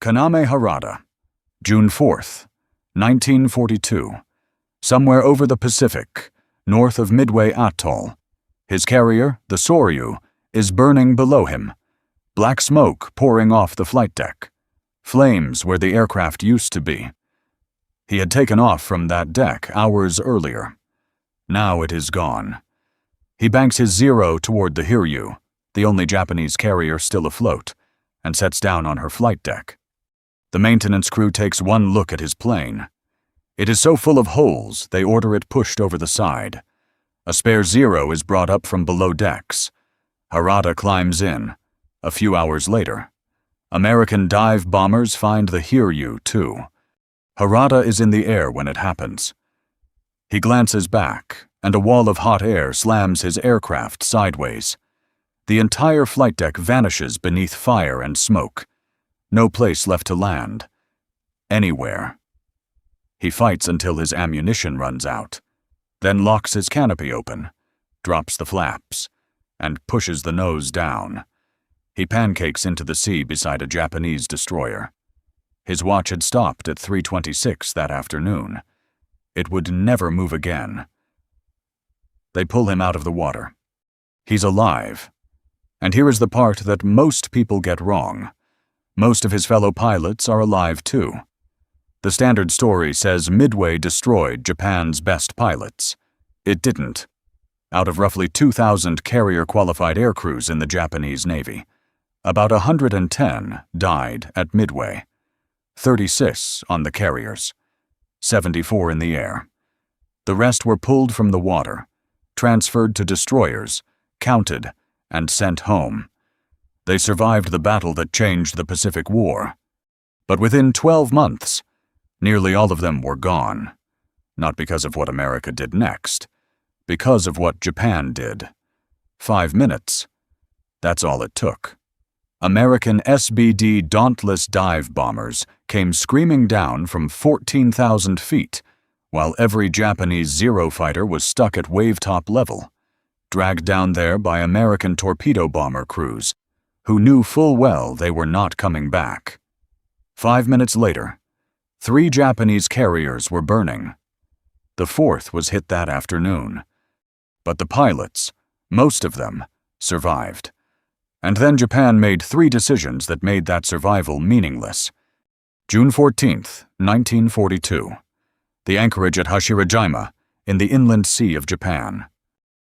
Kaname Harada, June 4th, 1942. Somewhere over the Pacific, north of Midway Atoll. His carrier, the Soryu, is burning below him. Black smoke pouring off the flight deck. Flames where the aircraft used to be. He had taken off from that deck hours earlier. Now it is gone. He banks his Zero toward the Hiryu, the only Japanese carrier still afloat, and sets down on her flight deck. The maintenance crew takes one look at his plane. It is so full of holes, they order it pushed over the side. A spare Zero is brought up from below decks. Harada climbs in. A few hours later, American dive bombers find the Hiryu, too. Harada is in the air when it happens. He glances back, and a wall of hot air slams his aircraft sideways. The entire flight deck vanishes beneath fire and smoke. No place left to land. Anywhere. He fights until his ammunition runs out, then locks his canopy open, drops the flaps, and pushes the nose down. He pancakes into the sea beside a Japanese destroyer. His watch had stopped at 3:26 that afternoon. It would never move again. They pull him out of the water. He's alive. And here is the part that most people get wrong. Most of his fellow pilots are alive too. The standard story says Midway destroyed Japan's best pilots. It didn't. Out of roughly 2,000 carrier-qualified aircrews in the Japanese Navy, about 110 died at Midway. 36 on the carriers, 74 in the air. The rest were pulled from the water, transferred to destroyers, counted, and sent home. They survived the battle that changed the Pacific War. But within 12 months, nearly all of them were gone. Not because of what America did next, because of what Japan did. 5 minutes. That's all it took. American SBD Dauntless dive bombers came screaming down from 14,000 feet, while every Japanese Zero fighter was stuck at wave-top level, dragged down there by American torpedo bomber crews, who knew full well they were not coming back. 5 minutes later, 3 Japanese carriers were burning. The 4th was hit that afternoon. But the pilots, most of them, survived. And then Japan made 3 decisions that made that survival meaningless. June 14th, 1942. The anchorage at Hashirajima, in the inland sea of Japan.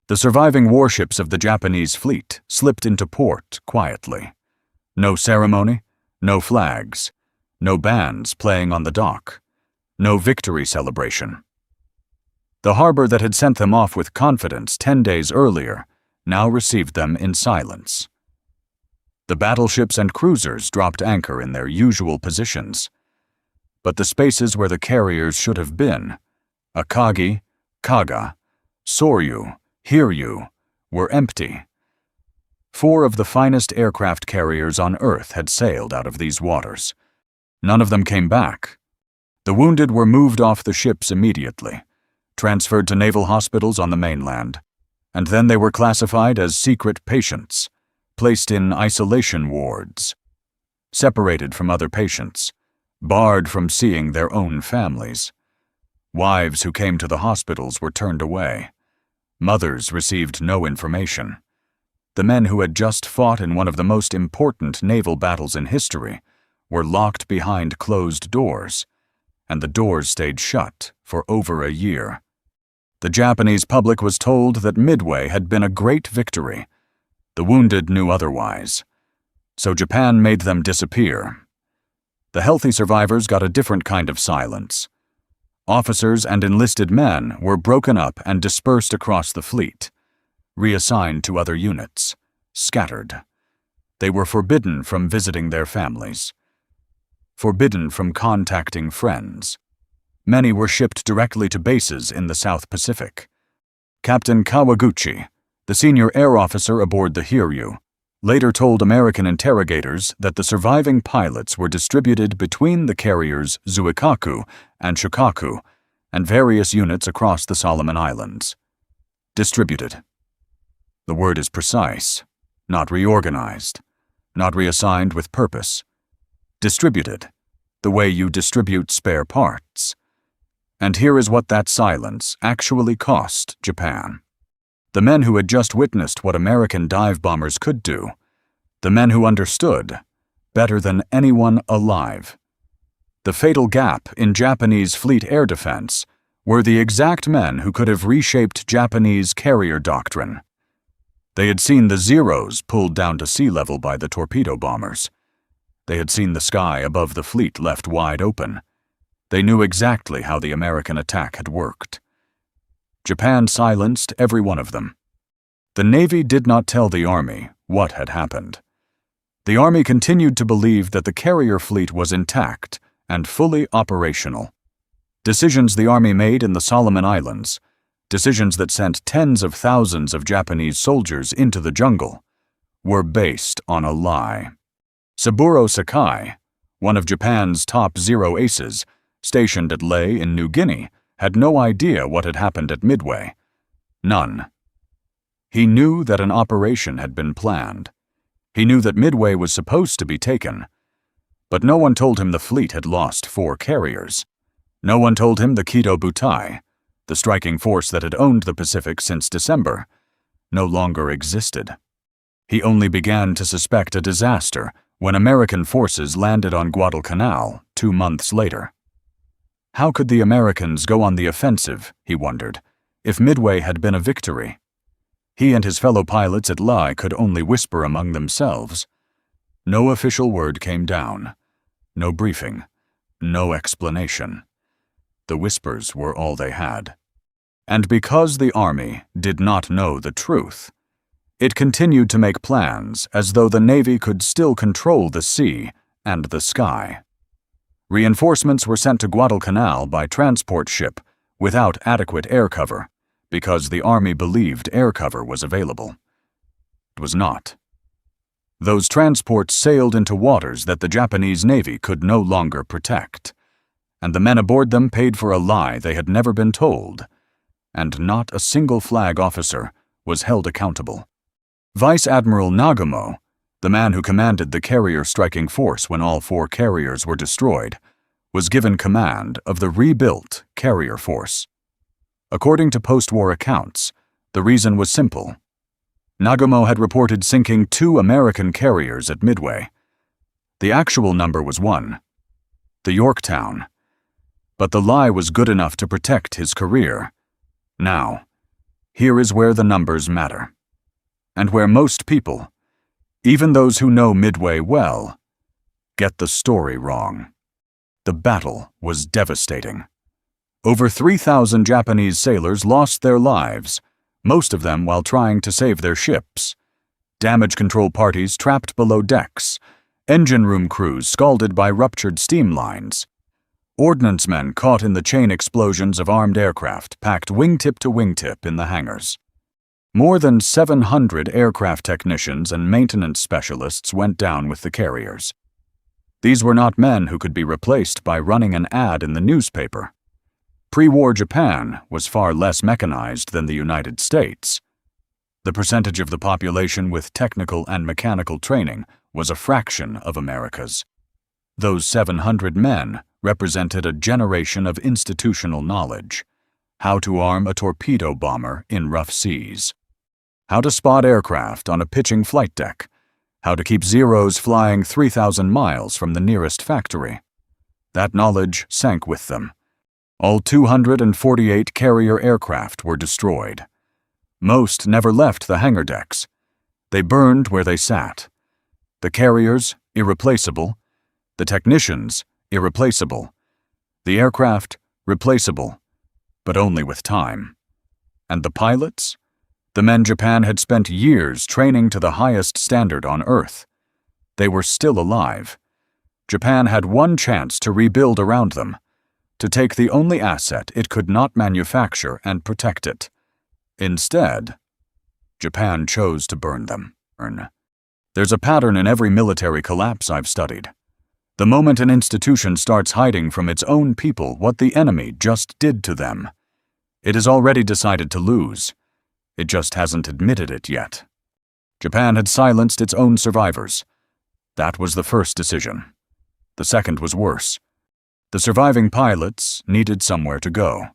The surviving warships of the Japanese fleet slipped into port quietly. No ceremony, no flags, no bands playing on the dock, no victory celebration. The harbor that had sent them off with confidence 10 days earlier now received them in silence. The battleships and cruisers dropped anchor in their usual positions. But the spaces where the carriers should have been, Akagi, Kaga, Soryu, Hiryu, were empty. 4 of the finest aircraft carriers on Earth had sailed out of these waters. None of them came back. The wounded were moved off the ships immediately, transferred to naval hospitals on the mainland, and then they were classified as secret patients, placed in isolation wards, separated from other patients, barred from seeing their own families. Wives who came to the hospitals were turned away. Mothers received no information. The men who had just fought in one of the most important naval battles in history were locked behind closed doors, and the doors stayed shut for over a year. The Japanese public was told that Midway had been a great victory. The wounded knew otherwise. So Japan made them disappear. The healthy survivors got a different kind of silence. Officers and enlisted men were broken up and dispersed across the fleet, reassigned to other units, scattered. They were forbidden from visiting their families, forbidden from contacting friends. Many were shipped directly to bases in the South Pacific. Captain Kawaguchi, the senior air officer aboard the Hiryu, later told American interrogators that the surviving pilots were distributed between the carriers Zuikaku and Shokaku and various units across the Solomon Islands. Distributed. The word is precise, not reorganized, not reassigned with purpose. Distributed, the way you distribute spare parts. And here is what that silence actually cost Japan. The men who had just witnessed what American dive bombers could do, the men who understood, better than anyone alive. The fatal gap in Japanese fleet air defense were the exact men who could have reshaped Japanese carrier doctrine. They had seen the Zeros pulled down to sea level by the torpedo bombers. They had seen the sky above the fleet left wide open. They knew exactly how the American attack had worked. Japan silenced every one of them. The Navy did not tell the Army what had happened. The Army continued to believe that the carrier fleet was intact and fully operational. Decisions the Army made in the Solomon Islands, decisions that sent tens of thousands of Japanese soldiers into the jungle, were based on a lie. Saburo Sakai, one of Japan's top Zero aces, stationed at Lae in New Guinea, had no idea what had happened at Midway. None. He knew that an operation had been planned. He knew that Midway was supposed to be taken. But no one told him the fleet had lost 4 carriers. No one told him the Kido Butai, the striking force that had owned the Pacific since December, no longer existed. He only began to suspect a disaster when American forces landed on Guadalcanal 2 months later. How could the Americans go on the offensive, he wondered, if Midway had been a victory? He and his fellow pilots at Lae could only whisper among themselves. No official word came down. No briefing. No explanation. The whispers were all they had. And because the Army did not know the truth, it continued to make plans as though the Navy could still control the sea and the sky. Reinforcements were sent to Guadalcanal by transport ship without adequate air cover, because the Army believed air cover was available. It was not. Those transports sailed into waters that the Japanese Navy could no longer protect, and the men aboard them paid for a lie they had never been told, and not a single flag officer was held accountable. Vice Admiral Nagumo, the man who commanded the carrier striking force when all 4 carriers were destroyed, was given command of the rebuilt carrier force. According to post-war accounts, the reason was simple. Nagumo had reported sinking 2 American carriers at Midway. The actual number was 1, the Yorktown. But the lie was good enough to protect his career. Now, here is where the numbers matter, and where most people, even those who know Midway well, get the story wrong. The battle was devastating. Over 3,000 Japanese sailors lost their lives, most of them while trying to save their ships. Damage control parties trapped below decks, engine room crews scalded by ruptured steam lines. Ordnance men caught in the chain explosions of armed aircraft packed wingtip to wingtip in the hangars. More than 700 aircraft technicians and maintenance specialists went down with the carriers. These were not men who could be replaced by running an ad in the newspaper. Pre-war Japan was far less mechanized than the United States. The percentage of the population with technical and mechanical training was a fraction of America's. Those 700 men represented a generation of institutional knowledge: how to arm a torpedo bomber in rough seas, how to spot aircraft on a pitching flight deck, how to keep Zeros flying 3,000 miles from the nearest factory. That knowledge sank with them. All 248 carrier aircraft were destroyed. Most never left the hangar decks. They burned where they sat. The carriers, irreplaceable. The technicians, irreplaceable. The aircraft, replaceable, but only with time. And the pilots? The men Japan had spent years training to the highest standard on Earth. They were still alive. Japan had one chance to rebuild around them, to take the only asset it could not manufacture and protect it. Instead, Japan chose to burn them. There's a pattern in every military collapse I've studied. The moment an institution starts hiding from its own people what the enemy just did to them, it has already decided to lose. It just hasn't admitted it yet. Japan had silenced its own survivors. That was the first decision. The second was worse. The surviving pilots needed somewhere to go.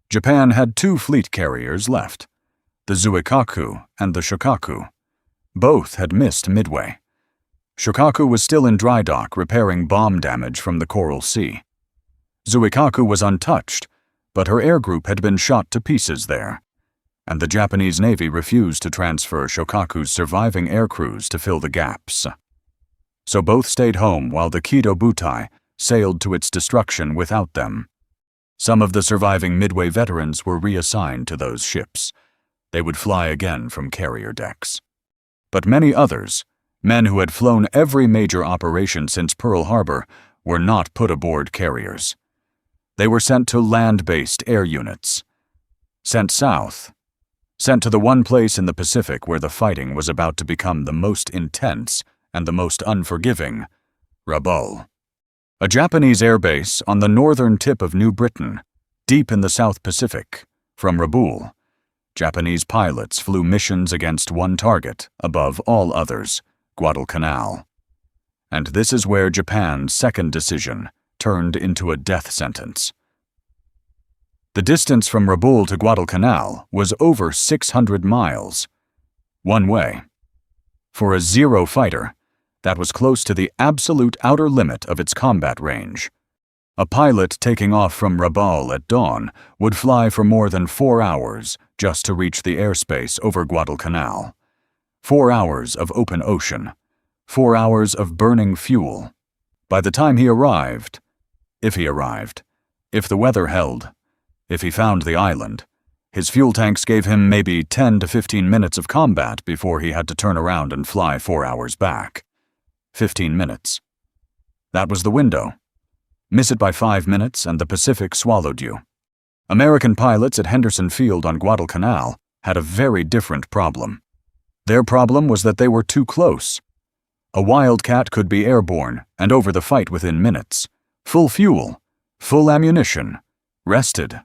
Japan had 2 fleet carriers left, the Zuikaku and the Shokaku. Both had missed Midway. Shokaku was still in dry dock repairing bomb damage from the Coral Sea. Zuikaku was untouched, but her air group had been shot to pieces there, and the Japanese Navy refused to transfer Shokaku's surviving air crews to fill the gaps. So both stayed home while the Kido Butai sailed to its destruction without them. Some of the surviving Midway veterans were reassigned to those ships. They would fly again from carrier decks. But many others, men who had flown every major operation since Pearl Harbor, were not put aboard carriers. They were sent to land-based air units. Sent south. Sent to the one place in the Pacific where the fighting was about to become the most intense and the most unforgiving, Rabaul. A Japanese airbase on the northern tip of New Britain, deep in the South Pacific. From Rabaul, Japanese pilots flew missions against one target above all others, Guadalcanal. And this is where Japan's second decision turned into a death sentence. The distance from Rabaul to Guadalcanal was over 600 miles. One way. For a Zero fighter, that was close to the absolute outer limit of its combat range. A pilot taking off from Rabaul at dawn would fly for more than 4 hours just to reach the airspace over Guadalcanal. 4 hours of open ocean. 4 hours of burning fuel. By the time he arrived, if the weather held, if he found the island, his fuel tanks gave him maybe 10 to 15 minutes of combat before he had to turn around and fly 4 hours back. 15 minutes. That was the window. Miss it by 5 minutes and the Pacific swallowed you. American pilots at Henderson Field on Guadalcanal had a very different problem. Their problem was that they were too close. A Wildcat could be airborne and over the fight within minutes. Full fuel, full ammunition, rested.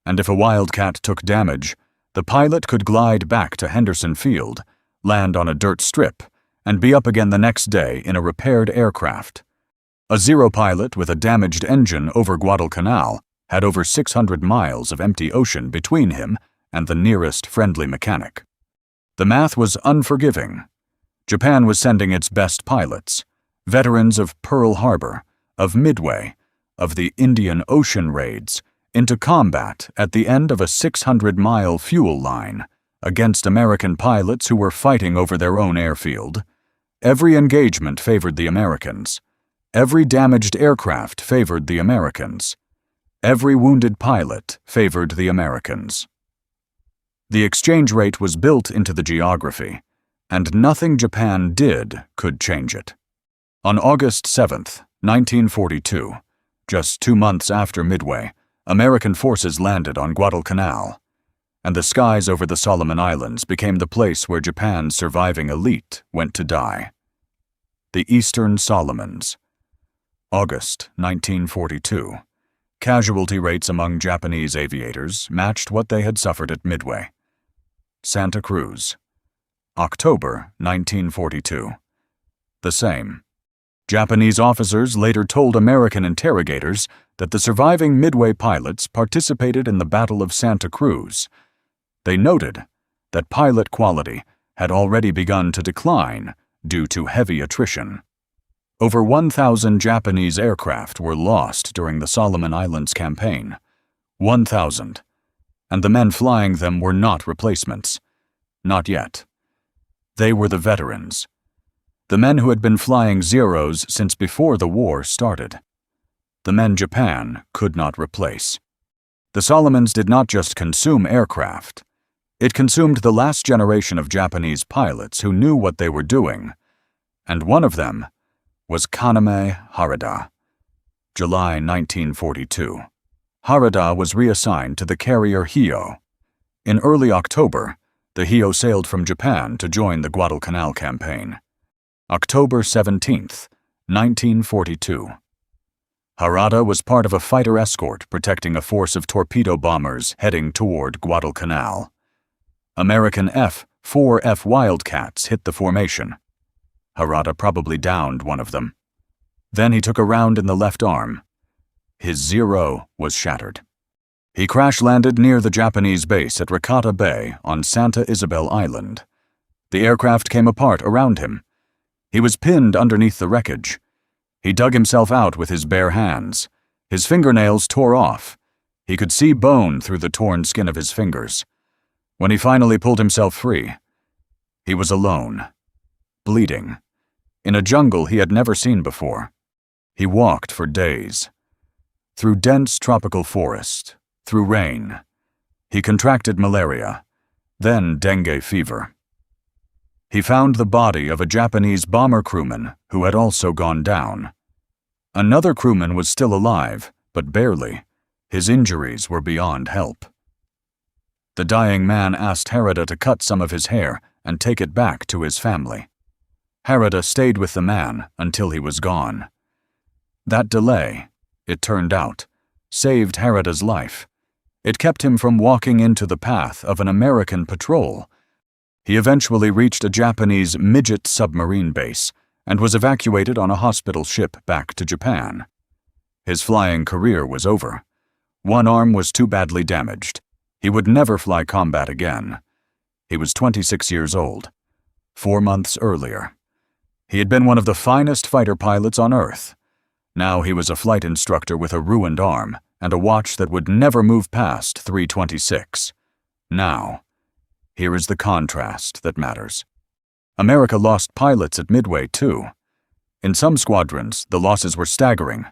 And if a Wildcat took damage, the pilot could glide back to Henderson Field, land on a dirt strip, and be up again the next day in a repaired aircraft. A Zero pilot with a damaged engine over Guadalcanal had over 600 miles of empty ocean between him and the nearest friendly mechanic. The math was unforgiving. Japan was sending its best pilots, veterans of Pearl Harbor, of Midway, of the Indian Ocean raids, into combat at the end of a 600-mile fuel line against American pilots who were fighting over their own airfield. Every engagement favored the Americans. Every damaged aircraft favored the Americans. Every wounded pilot favored the Americans. The exchange rate was built into the geography, and nothing Japan did could change it. On August 7th, 1942, just 2 months after Midway, American forces landed on Guadalcanal, and the skies over the Solomon Islands became the place where Japan's surviving elite went to die. The Eastern Solomons. August 1942. Casualty rates among Japanese aviators matched what they had suffered at Midway. Santa Cruz. October 1942. The same. Japanese officers later told American interrogators that the surviving Midway pilots participated in the Battle of Santa Cruz. They noted that pilot quality had already begun to decline due to heavy attrition. Over 1,000 Japanese aircraft were lost during the Solomon Islands campaign. 1,000. And the men flying them were not replacements. Not yet. They were the veterans. The men who had been flying Zeros since before the war started. The men Japan could not replace. The Solomons did not just consume aircraft. It consumed the last generation of Japanese pilots who knew what they were doing. And one of them was Kaname Harada. July 1942. Harada was reassigned to the carrier Hio. In early October, the Hio sailed from Japan to join the Guadalcanal campaign. October 17, 1942. Harada was part of a fighter escort protecting a force of torpedo bombers heading toward Guadalcanal. American F-4F Wildcats hit the formation. Harada probably downed one of them. Then he took a round in the left arm. His Zero was shattered. He crash-landed near the Japanese base at Rakata Bay on Santa Isabel Island. The aircraft came apart around him. He was pinned underneath the wreckage. He dug himself out with his bare hands. His fingernails tore off. He could see bone through the torn skin of his fingers. When he finally pulled himself free, he was alone, bleeding, in a jungle he had never seen before. He walked for days, through dense tropical forest, through rain. He contracted malaria, then dengue fever. He found the body of a Japanese bomber crewman who had also gone down. Another crewman was still alive, but barely. His injuries were beyond help. The dying man asked Harada to cut some of his hair and take it back to his family. Harada stayed with the man until he was gone. That delay, it turned out, saved Harada's life. It kept him from walking into the path of an American patrol. He eventually reached a Japanese midget submarine base and was evacuated on a hospital ship back to Japan. His flying career was over. One arm was too badly damaged. He would never fly combat again. He was 26 years old, 4 months earlier. He had been one of the finest fighter pilots on Earth. Now he was a flight instructor with a ruined arm and a watch that would never move past 326. Now, here is the contrast that matters. America lost pilots at Midway, too. In some squadrons, the losses were staggering.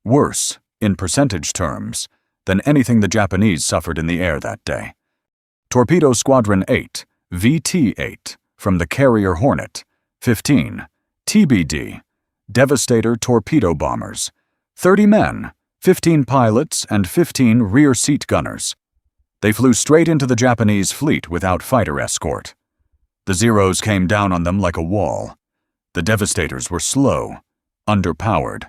Worse, in percentage terms, than anything the Japanese suffered in the air that day. Torpedo Squadron 8, VT-8, from the carrier Hornet, 15, TBD, Devastator torpedo bombers, 30 men, 15 pilots, and 15 rear seat gunners. They flew straight into the Japanese fleet without fighter escort. The Zeros came down on them like a wall. The Devastators were slow, underpowered,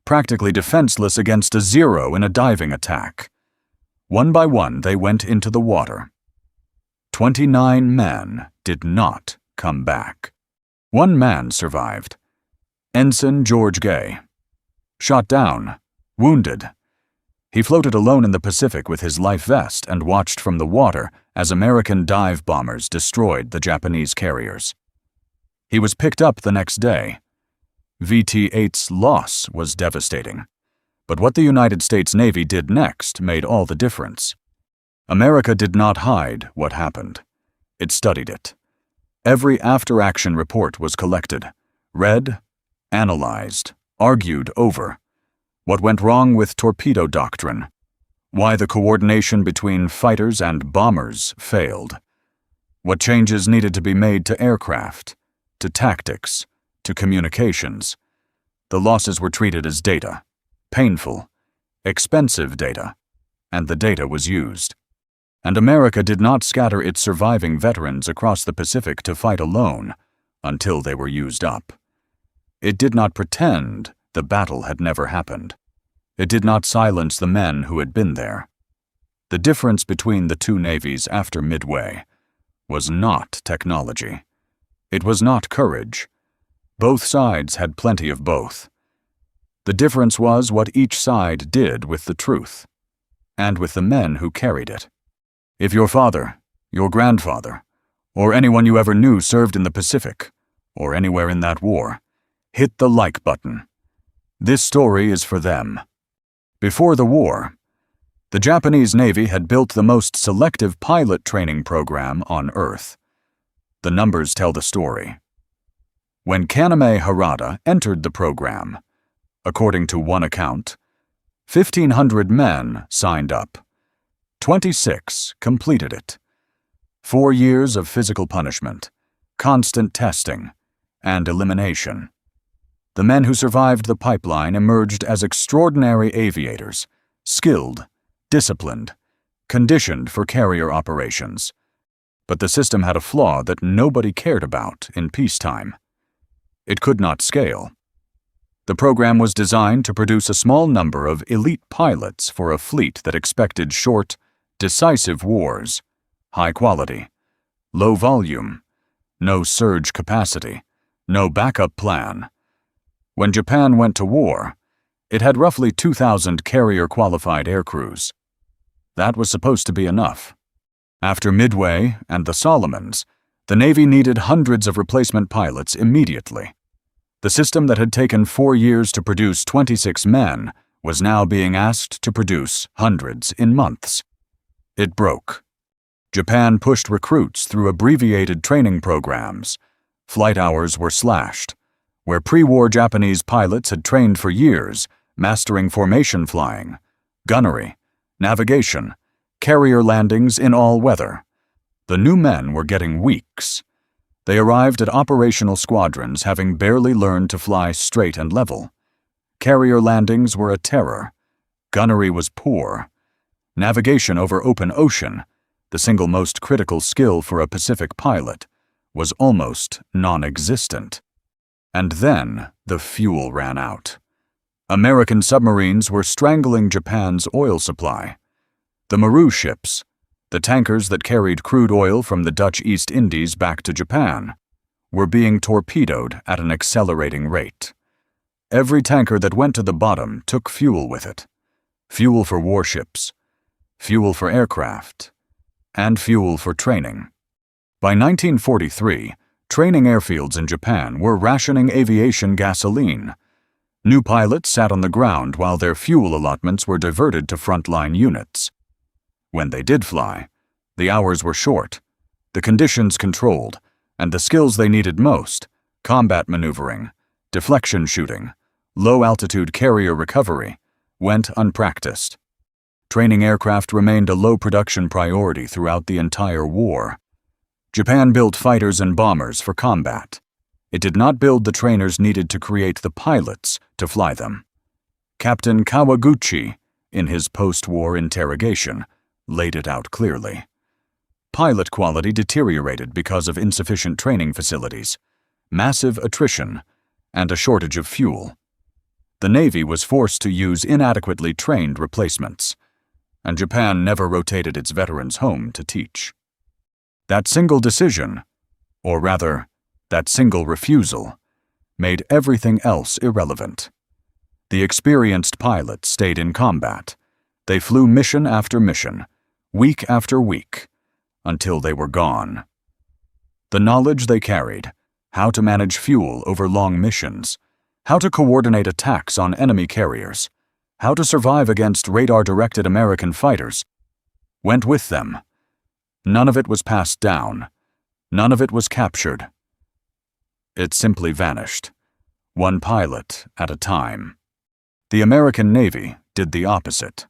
practically defenseless against a Zero in a diving attack. One by one, they went into the water. 29 men did not come back. One man survived. Ensign George Gay. Shot down, wounded. He floated alone in the Pacific with his life vest and watched from the water as American dive bombers destroyed the Japanese carriers. He was picked up the next day. VT-8's loss was devastating. But what the United States Navy did next made all the difference. America did not hide what happened. It studied it. Every after-action report was collected, read, analyzed, argued over. What went wrong with torpedo doctrine? Why the coordination between fighters and bombers failed? What changes needed to be made to aircraft, to tactics, to communications? The losses were treated as data, painful, expensive data, and the data was used. And America did not scatter its surviving veterans across the Pacific to fight alone until they were used up. It did not pretend the battle had never happened. It did not silence the men who had been there. The difference between the two navies after Midway was not technology. It was not courage. Both sides had plenty of both. The difference was what each side did with the truth, and with the men who carried it. If your father, your grandfather, or anyone you ever knew served in the Pacific, or anywhere in that war, hit the like button. This story is for them. Before the war, the Japanese Navy had built the most selective pilot training program on Earth. The numbers tell the story. When Kaname Harada entered the program, according to one account, 1,500 men signed up. 26 completed it. 4 years of physical punishment, constant testing, and elimination. The men who survived the pipeline emerged as extraordinary aviators, skilled, disciplined, conditioned for carrier operations. But the system had a flaw that nobody cared about in peacetime. It could not scale. The program was designed to produce a small number of elite pilots for a fleet that expected short, decisive wars, high quality, low volume, no surge capacity, no backup plan. When Japan went to war, it had roughly 2,000 carrier-qualified aircrews. That was supposed to be enough. After Midway and the Solomons, the Navy needed hundreds of replacement pilots immediately. The system that had taken 4 years to produce 26 men was now being asked to produce hundreds in months. It broke. Japan pushed recruits through abbreviated training programs. Flight hours were slashed. Where pre-war Japanese pilots had trained for years, mastering formation flying, gunnery, navigation, carrier landings in all weather, the new men were getting weeks. They arrived at operational squadrons having barely learned to fly straight and level. Carrier landings were a terror. Gunnery was poor. Navigation over open ocean, the single most critical skill for a Pacific pilot, was almost non-existent. And then the fuel ran out. American submarines were strangling Japan's oil supply. The Maru ships, the tankers that carried crude oil from the Dutch East Indies back to Japan, were being torpedoed at an accelerating rate. Every tanker that went to the bottom took fuel with it. Fuel for warships, fuel for aircraft, and fuel for training. By 1943, training airfields in Japan were rationing aviation gasoline. New pilots sat on the ground while their fuel allotments were diverted to frontline units. When they did fly, the hours were short, the conditions controlled, and the skills they needed most, combat maneuvering, deflection shooting, low-altitude carrier recovery, went unpracticed. Training aircraft remained a low production priority throughout the entire war. Japan built fighters and bombers for combat. It did not build the trainers needed to create the pilots to fly them. Captain Kawaguchi, in his post-war interrogation, laid it out clearly. Pilot quality deteriorated because of insufficient training facilities, massive attrition, and a shortage of fuel. The Navy was forced to use inadequately trained replacements, and Japan never rotated its veterans home to teach. That single decision, or rather, that single refusal, made everything else irrelevant. The experienced pilots stayed in combat. They flew mission after mission, week after week, until they were gone. The knowledge they carried, how to manage fuel over long missions, how to coordinate attacks on enemy carriers, how to survive against radar-directed American fighters, went with them. None of it was passed down. None of it was captured. It simply vanished, one pilot at a time. The American Navy did the opposite.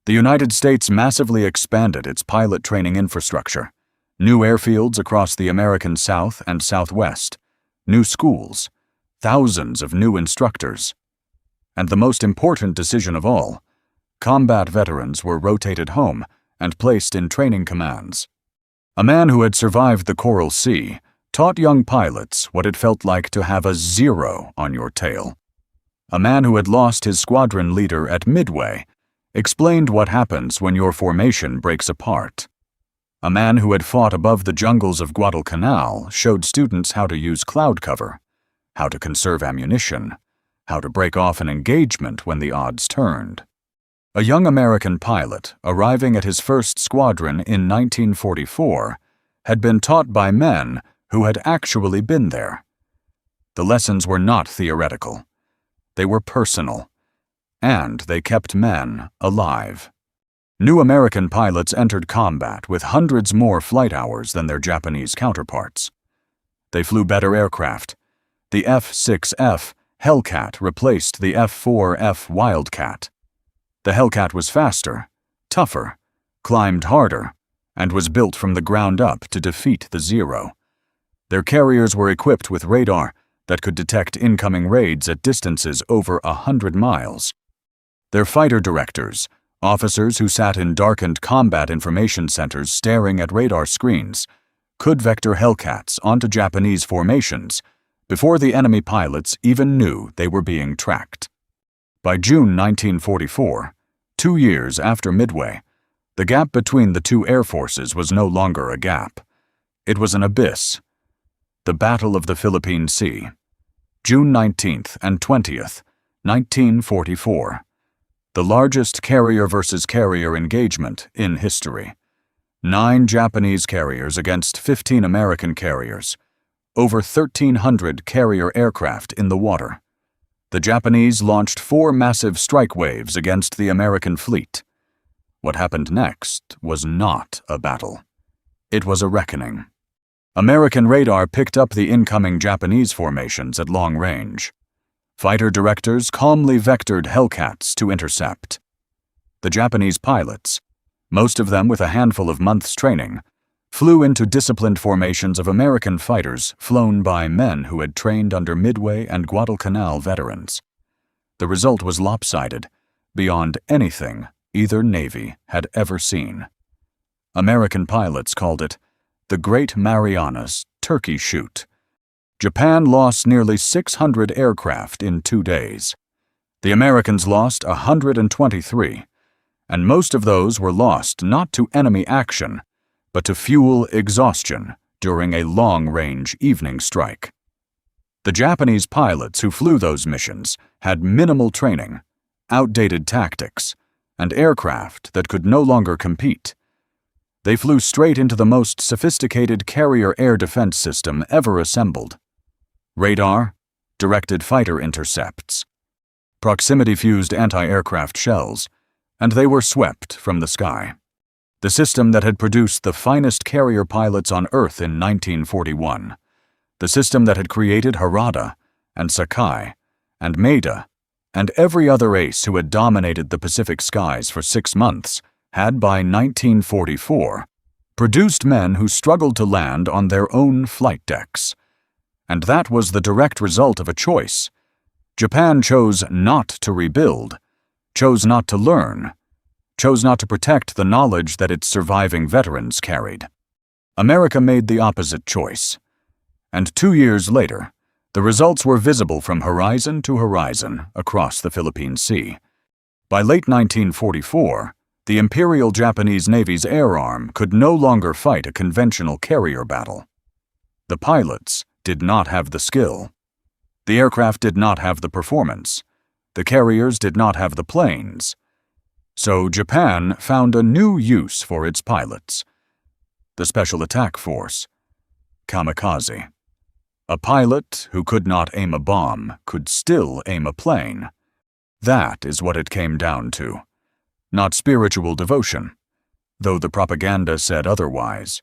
The United States massively expanded its pilot training infrastructure, new airfields across the American South and Southwest, new schools, thousands of new instructors. And the most important decision of all, combat veterans were rotated home and placed in training commands. A man who had survived the Coral Sea taught young pilots what it felt like to have a zero on your tail. A man who had lost his squadron leader at Midway explained what happens when your formation breaks apart. A man who had fought above the jungles of Guadalcanal showed students how to use cloud cover, how to conserve ammunition, how to break off an engagement when the odds turned. A young American pilot, arriving at his first squadron in 1944, had been taught by men who had actually been there. The lessons were not theoretical. They were personal, and they kept men alive. New American pilots entered combat with hundreds more flight hours than their Japanese counterparts. They flew better aircraft. The F-6F Hellcat replaced the F-4F Wildcat. The Hellcat was faster, tougher, climbed harder, and was built from the ground up to defeat the Zero. Their carriers were equipped with radar that could detect incoming raids at distances over 100 miles. Their fighter directors, officers who sat in darkened combat information centers staring at radar screens, could vector Hellcats onto Japanese formations before the enemy pilots even knew they were being tracked. By June 1944, 2 years after Midway, the gap between the two air forces was no longer a gap. It was an abyss. The Battle of the Philippine Sea. June 19th and 20th, 1944. The largest carrier versus carrier engagement in history. 9 Japanese carriers against 15 American carriers. Over 1,300 carrier aircraft in the water. The Japanese launched 4 massive strike waves against the American fleet. What happened next was not a battle. It was a reckoning. American radar picked up the incoming Japanese formations at long range. Fighter directors calmly vectored Hellcats to intercept. The Japanese pilots, most of them with a handful of months' training, flew into disciplined formations of American fighters flown by men who had trained under Midway and Guadalcanal veterans. The result was lopsided, beyond anything either Navy had ever seen. American pilots called it the Great Marianas Turkey Shoot. Japan lost nearly 600 aircraft in 2 days. The Americans lost 123, and most of those were lost not to enemy action, but to fuel exhaustion during a long-range evening strike. The Japanese pilots who flew those missions had minimal training, outdated tactics, and aircraft that could no longer compete. They flew straight into the most sophisticated carrier air defense system ever assembled. Radar, directed fighter intercepts, proximity-fused anti-aircraft shells, and they were swept from the sky. The system that had produced the finest carrier pilots on Earth in 1941, the system that had created Harada and Sakai and Maeda and every other ace who had dominated the Pacific skies for 6 months, had by 1944 produced men who struggled to land on their own flight decks. And that was the direct result of a choice. Japan chose not to rebuild, chose not to learn, chose not to protect the knowledge that its surviving veterans carried. America made the opposite choice. And 2 years later, the results were visible from horizon to horizon across the Philippine Sea. By late 1944, the Imperial Japanese Navy's air arm could no longer fight a conventional carrier battle. The pilots did not have the skill. The aircraft did not have the performance. The carriers did not have the planes. So Japan found a new use for its pilots. The Special Attack Force, kamikaze. A pilot who could not aim a bomb could still aim a plane. That is what it came down to. Not spiritual devotion, though the propaganda said otherwise.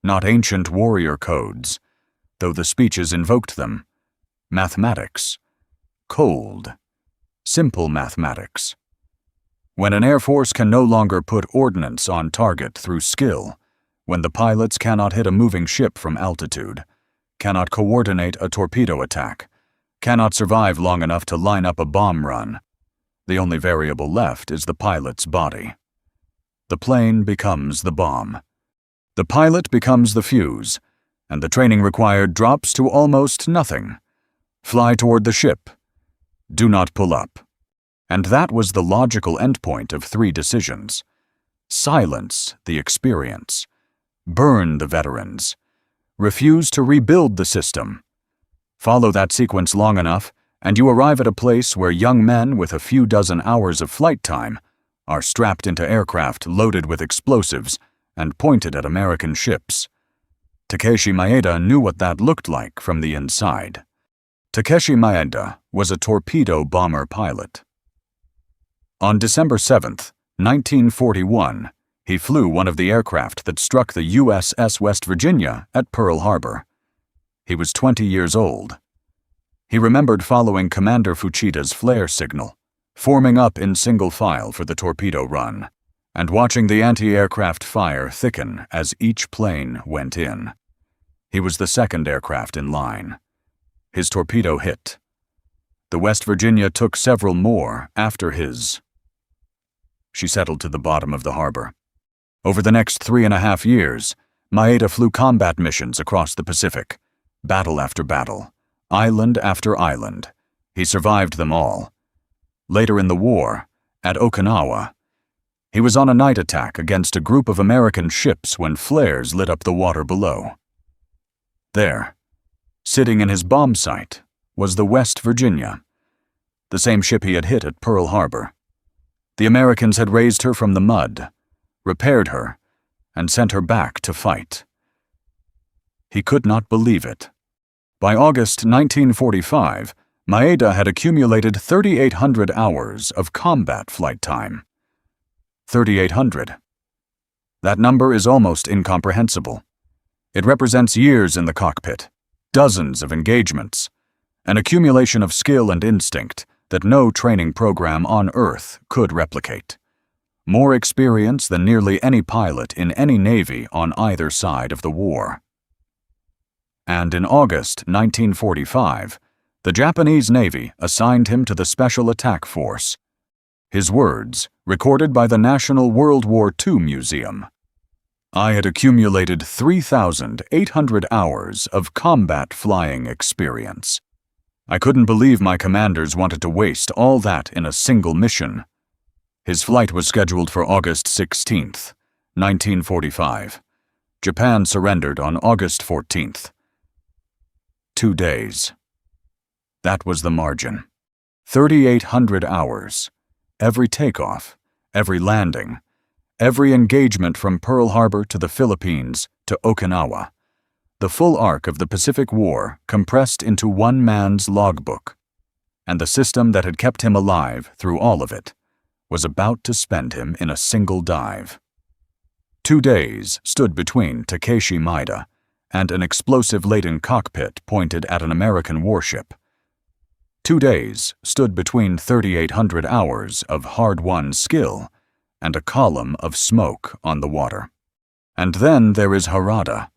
Not ancient warrior codes, though the speeches invoked them. Mathematics. Cold. Simple mathematics. When an air force can no longer put ordnance on target through skill, when the pilots cannot hit a moving ship from altitude, cannot coordinate a torpedo attack, cannot survive long enough to line up a bomb run, the only variable left is the pilot's body. The plane becomes the bomb. The pilot becomes the fuse, and the training required drops to almost nothing. Fly toward the ship. Do not pull up. And that was the logical endpoint of 3 decisions. Silence the experience. Burn the veterans. Refuse to rebuild the system. Follow that sequence long enough, and you arrive at a place where young men with a few dozen hours of flight time are strapped into aircraft loaded with explosives and pointed at American ships. Takeshi Maeda knew what that looked like from the inside. Takeshi Maeda was a torpedo bomber pilot. On December 7, 1941, he flew one of the aircraft that struck the USS West Virginia at Pearl Harbor. He was 20 years old. He remembered following Commander Fuchida's flare signal, forming up in single file for the torpedo run, and watching the anti-aircraft fire thicken as each plane went in. He was the second aircraft in line. His torpedo hit. The West Virginia took several more after his. She settled to the bottom of the harbor. Over the next 3.5 years, Maeda flew combat missions across the Pacific, battle after battle, island after island. He survived them all. Later in the war, at Okinawa, he was on a night attack against a group of American ships when flares lit up the water below. There, sitting in his bomb sight, was the West Virginia, the same ship he had hit at Pearl Harbor. The Americans had raised her from the mud, repaired her, and sent her back to fight. He could not believe it. By August 1945, Maeda had accumulated 3,800 hours of combat flight time. 3,800. That number is almost incomprehensible. It represents years in the cockpit, dozens of engagements, an accumulation of skill and instinct that no training program on Earth could replicate. More experience than nearly any pilot in any Navy on either side of the war. And in August 1945, the Japanese Navy assigned him to the Special Attack Force. His words, recorded by the National World War II Museum. I had accumulated 3,800 hours of combat flying experience. I couldn't believe my commanders wanted to waste all that in a single mission. His flight was scheduled for August 16th, 1945. Japan surrendered on August 14th. 2 days. That was the margin. 3,800 hours. Every takeoff, every landing, every engagement from Pearl Harbor to the Philippines to Okinawa. The full arc of the Pacific War compressed into one man's logbook. And the system that had kept him alive through all of it was about to spend him in a single dive. 2 days stood between Takeshi Maeda and an explosive-laden cockpit pointed at an American warship. 2 days stood between 3,800 hours of hard-won skill and a column of smoke on the water. And then there is Harada,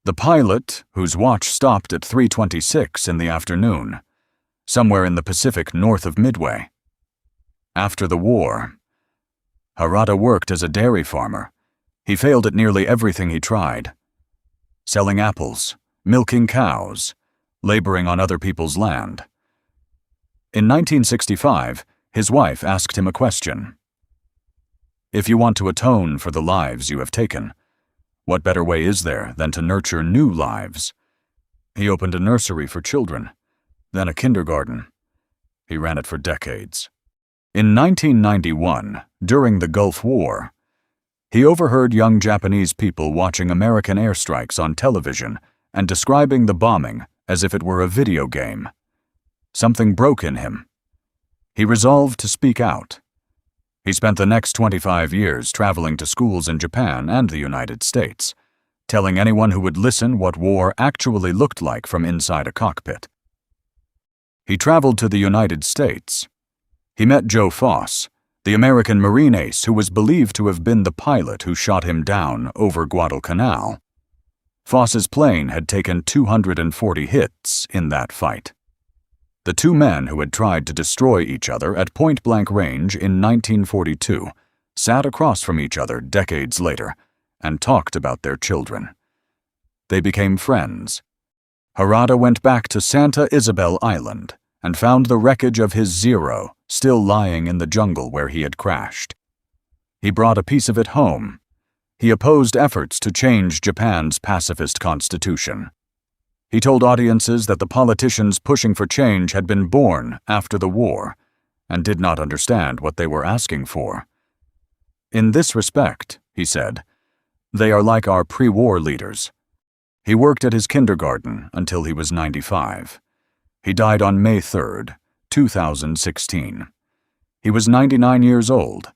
the pilot whose watch stopped at 3:26 in the afternoon, somewhere in the Pacific north of Midway. After the war, Harada worked as a dairy farmer. He failed at nearly everything he tried. Selling apples, milking cows, laboring on other people's land. In 1965, his wife asked him a question. If you want to atone for the lives you have taken, what better way is there than to nurture new lives? He opened a nursery for children, then a kindergarten. He ran it for decades. In 1991, during the Gulf War, he overheard young Japanese people watching American airstrikes on television and describing the bombing as if it were a video game. Something broke in him. He resolved to speak out. He spent the next 25 years traveling to schools in Japan and the United States, telling anyone who would listen what war actually looked like from inside a cockpit. He traveled to the United States. He met Joe Foss, the American Marine ace who was believed to have been the pilot who shot him down over Guadalcanal. Foss's plane had taken 240 hits in that fight. The two men who had tried to destroy each other at point-blank range in 1942 sat across from each other decades later and talked about their children. They became friends. Harada went back to Santa Isabel Island and found the wreckage of his Zero still lying in the jungle where he had crashed. He brought a piece of it home. He opposed efforts to change Japan's pacifist constitution. He told audiences that the politicians pushing for change had been born after the war and did not understand what they were asking for. In this respect, he said, they are like our pre-war leaders. He worked at his kindergarten until he was 95. He died on May 3rd, 2016. He was 99 years old.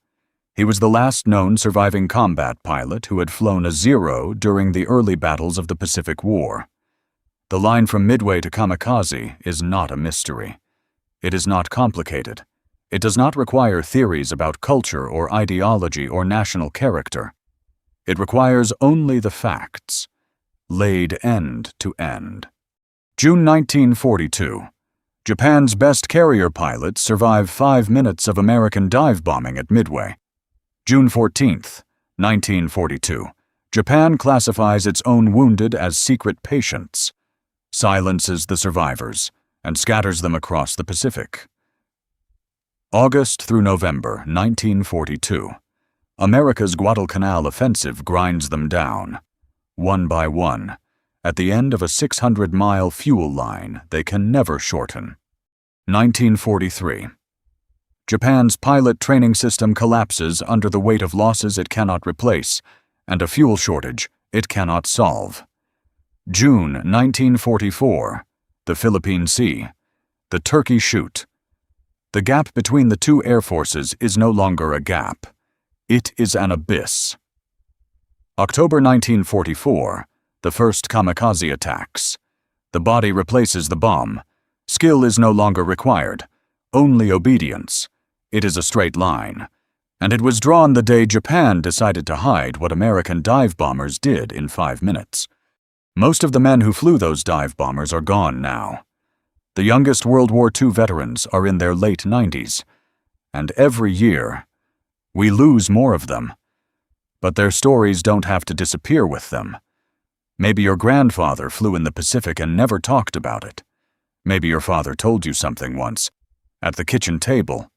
He was the last known surviving combat pilot who had flown a Zero during the early battles of the Pacific War. The line from Midway to kamikaze is not a mystery. It is not complicated. It does not require theories about culture or ideology or national character. It requires only the facts, laid end to end. June 1942. Japan's best carrier pilots survive 5 minutes of American dive bombing at Midway. June 14th, 1942. Japan classifies its own wounded as secret patients, silences the survivors, and scatters them across the Pacific. August through November 1942. America's Guadalcanal offensive grinds them down, one by one, At the end of a 600-mile fuel line they can never shorten. 1943. Japan's pilot training system collapses under the weight of losses it cannot replace and a fuel shortage it cannot solve. June 1944. The Philippine Sea. The Turkey Shoot. The gap between the two air forces is no longer a gap. It is an abyss. October 1944. The first kamikaze attacks. The body replaces the bomb. Skill is no longer required. Only obedience. It is a straight line. And it was drawn the day Japan decided to hide what American dive bombers did in 5 minutes. Most of the men who flew those dive bombers are gone now. The youngest World War II veterans are in their late 90s. And every year, we lose more of them. But their stories don't have to disappear with them. Maybe your grandfather flew in the Pacific and never talked about it. Maybe your father told you something once, at the kitchen table,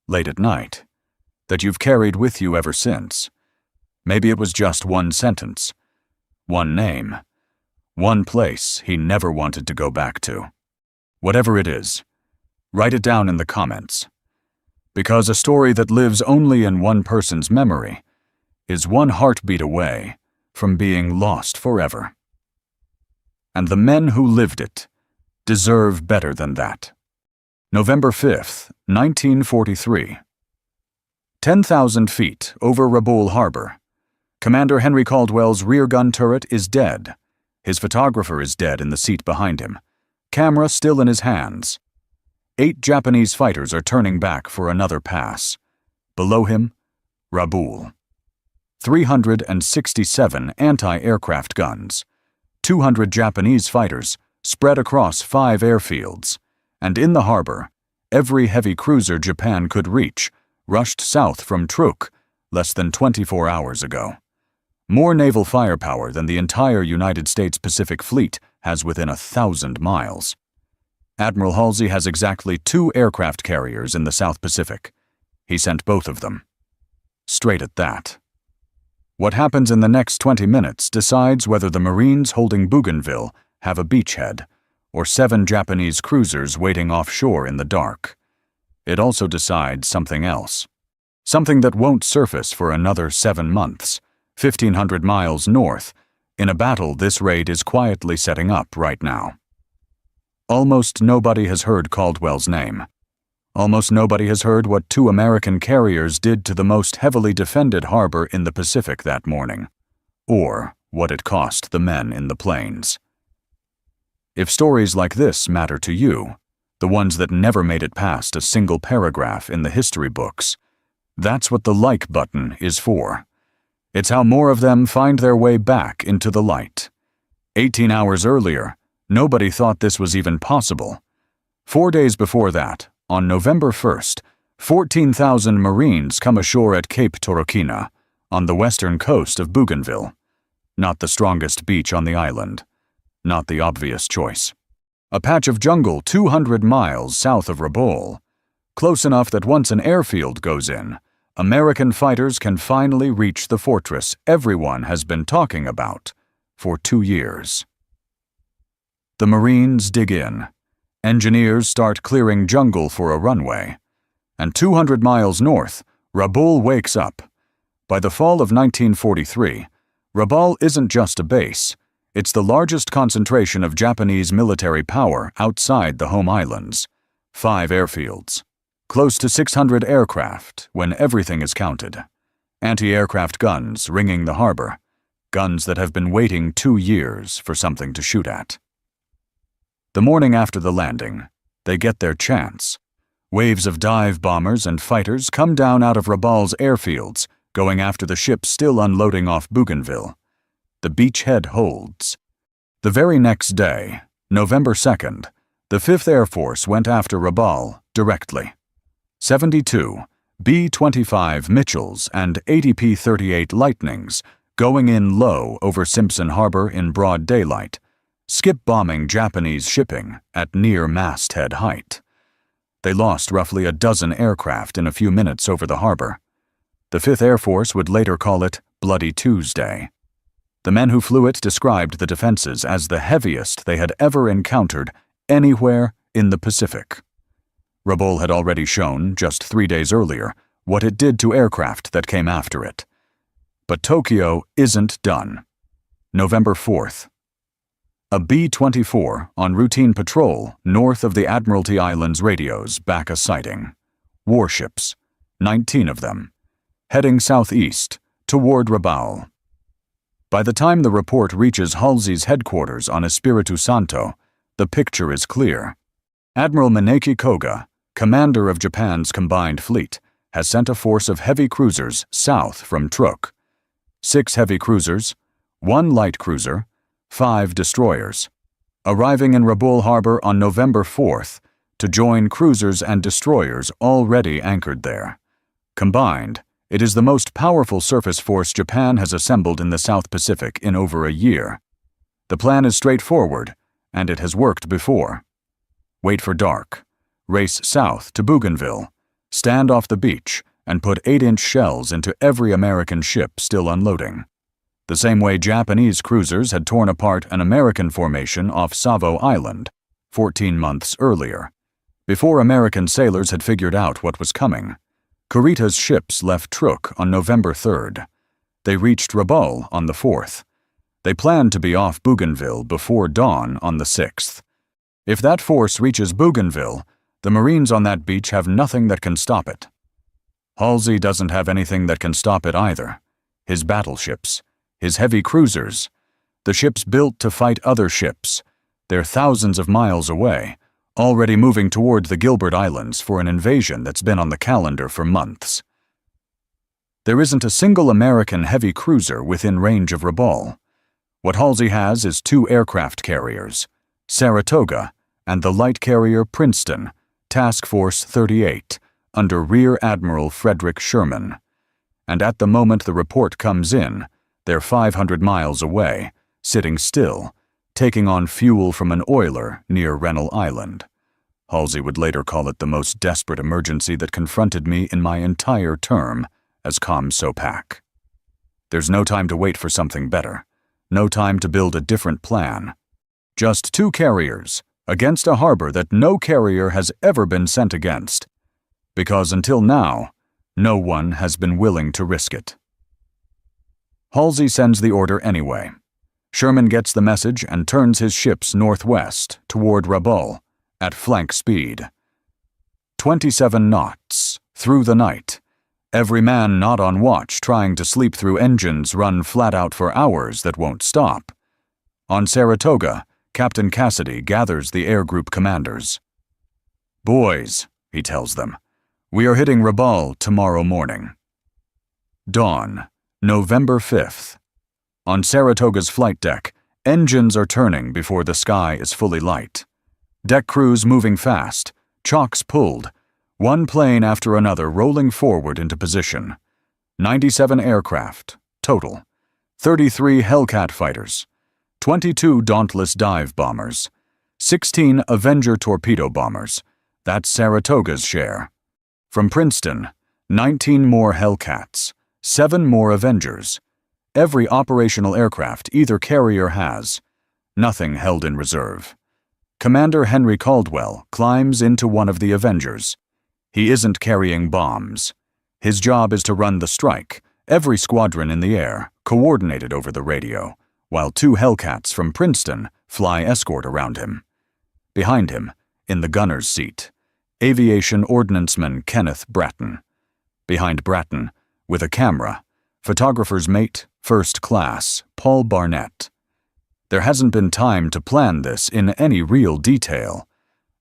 late at night, that you've carried with you ever since. Maybe it was just one sentence, one name, one place he never wanted to go back to. Whatever it is, write it down in the comments. Because a story that lives only in one person's memory is one heartbeat away from being lost forever. And the men who lived it deserve better than that. November 5th, 1943. 10,000 feet over Rabaul Harbor. Commander Henry Caldwell's rear gun turret is dead. His photographer is dead in the seat behind him. Camera still in his hands. 8 Japanese fighters are turning back for another pass. Below him, Rabaul. 367 anti-aircraft guns. 200 Japanese fighters spread across 5 airfields. And in the harbor, every heavy cruiser Japan could reach rushed south from Truk less than 24 hours ago. More naval firepower than the entire United States Pacific Fleet has within 1,000 miles. Admiral Halsey has exactly 2 aircraft carriers in the South Pacific. He sent both of them. Straight at that. What happens in the next 20 minutes decides whether the Marines holding Bougainville have a beachhead, or 7 Japanese cruisers waiting offshore in the dark. It also decides something else. Something that won't surface for another 7 months, 1,500 miles north, in a battle this raid is quietly setting up right now. Almost nobody has heard Caldwell's name. Almost nobody has heard what 2 American carriers did to the most heavily defended harbor in the Pacific that morning, or what it cost the men in the planes. If stories like this matter to you, the ones that never made it past a single paragraph in the history books, that's what the like button is for. It's how more of them find their way back into the light. 18 hours earlier, nobody thought this was even possible. 4 days before that, on November 1st, 14,000 Marines come ashore at Cape Torokina, on the western coast of Bougainville. Not the strongest beach on the island. Not the obvious choice. A patch of jungle 200 miles south of Rabaul. Close enough that once an airfield goes in, American fighters can finally reach the fortress everyone has been talking about for 2 years. The Marines dig in. Engineers start clearing jungle for a runway. And 200 miles north, Rabaul wakes up. By the fall of 1943, Rabaul isn't just a base. It's the largest concentration of Japanese military power outside the home islands. 5 airfields. Close to 600 aircraft, when everything is counted. Anti-aircraft guns ringing the harbor. Guns that have been waiting 2 years for something to shoot at. The morning after the landing, they get their chance. Waves of dive bombers and fighters come down out of Rabaul's airfields, going after the ships still unloading off Bougainville. The beachhead holds. The very next day, November 2nd, the 5th Air Force went after Rabaul directly. 72 B-25 Mitchells and 80 P-38 Lightnings going in low over Simpson Harbor in broad daylight, skip-bombing Japanese shipping at near masthead height. They lost roughly a dozen aircraft in a few minutes over the harbor. The 5th Air Force would later call it Bloody Tuesday. The men who flew it described the defenses as the heaviest they had ever encountered anywhere in the Pacific. Rabaul had already shown, just 3 days earlier, what it did to aircraft that came after it. But Tokyo isn't done. November 4th. A B-24 on routine patrol north of the Admiralty Islands radios back a sighting. Warships, 19 of them, heading southeast toward Rabaul. By the time the report reaches Halsey's headquarters on Espiritu Santo, the picture is clear. Admiral Maneki Koga, commander of Japan's combined fleet, has sent a force of heavy cruisers south from Truk. 6 heavy cruisers, 1 light cruiser, 5 destroyers, arriving in Rabaul Harbor on November 4th to join cruisers and destroyers already anchored there. Combined, it is the most powerful surface force Japan has assembled in the South Pacific in over a year. The plan is straightforward, and it has worked before. Wait for dark, race south to Bougainville, stand off the beach, and put 8-inch shells into every American ship still unloading. The same way Japanese cruisers had torn apart an American formation off Savo Island 14 months earlier. Before American sailors had figured out what was coming, Kurita's ships left Truk on November 3rd. They reached Rabaul on the 4th. They planned to be off Bougainville before dawn on the 6th. If that force reaches Bougainville, the Marines on that beach have nothing that can stop it. Halsey doesn't have anything that can stop it either. His battleships, his heavy cruisers, the ships built to fight other ships. They're thousands of miles away, already moving toward the Gilbert Islands for an invasion that's been on the calendar for months. There isn't a single American heavy cruiser within range of Rabaul. What Halsey has is 2 aircraft carriers, Saratoga and the light carrier Princeton, Task Force 38, under Rear Admiral Frederick Sherman. And at the moment the report comes in, they're 500 miles away, sitting still, taking on fuel from an oiler near Rennell Island. Halsey would later call it the most desperate emergency that confronted me in my entire term as ComSoPac. There's no time to wait for something better, no time to build a different plan. Just 2 carriers against a harbor that no carrier has ever been sent against, because until now, no one has been willing to risk it. Halsey sends the order anyway. Sherman gets the message and turns his ships northwest toward Rabaul at flank speed. 27 knots through the night, every man not on watch trying to sleep through engines run flat out for hours that won't stop. On Saratoga, Captain Cassidy gathers the air group commanders. "Boys," he tells them, "we are hitting Rabaul tomorrow morning." Dawn, November 5th. On Saratoga's flight deck, engines are turning before the sky is fully light. Deck crews moving fast, chocks pulled, one plane after another rolling forward into position. 97 aircraft, total. 33 Hellcat fighters, 22 Dauntless dive bombers, 16 Avenger torpedo bombers. That's Saratoga's share. From Princeton, 19 more Hellcats, 7 more Avengers. Every operational aircraft either carrier has. Nothing held in reserve. Commander Henry Caldwell climbs into one of the Avengers. He isn't carrying bombs. His job is to run the strike, every squadron in the air, coordinated over the radio, while 2 Hellcats from Princeton fly escort around him. Behind him, in the gunner's seat, Aviation Ordnanceman Kenneth Bratton. Behind Bratton, with a camera, photographer's mate, First Class, Paul Barnett. There hasn't been time to plan this in any real detail.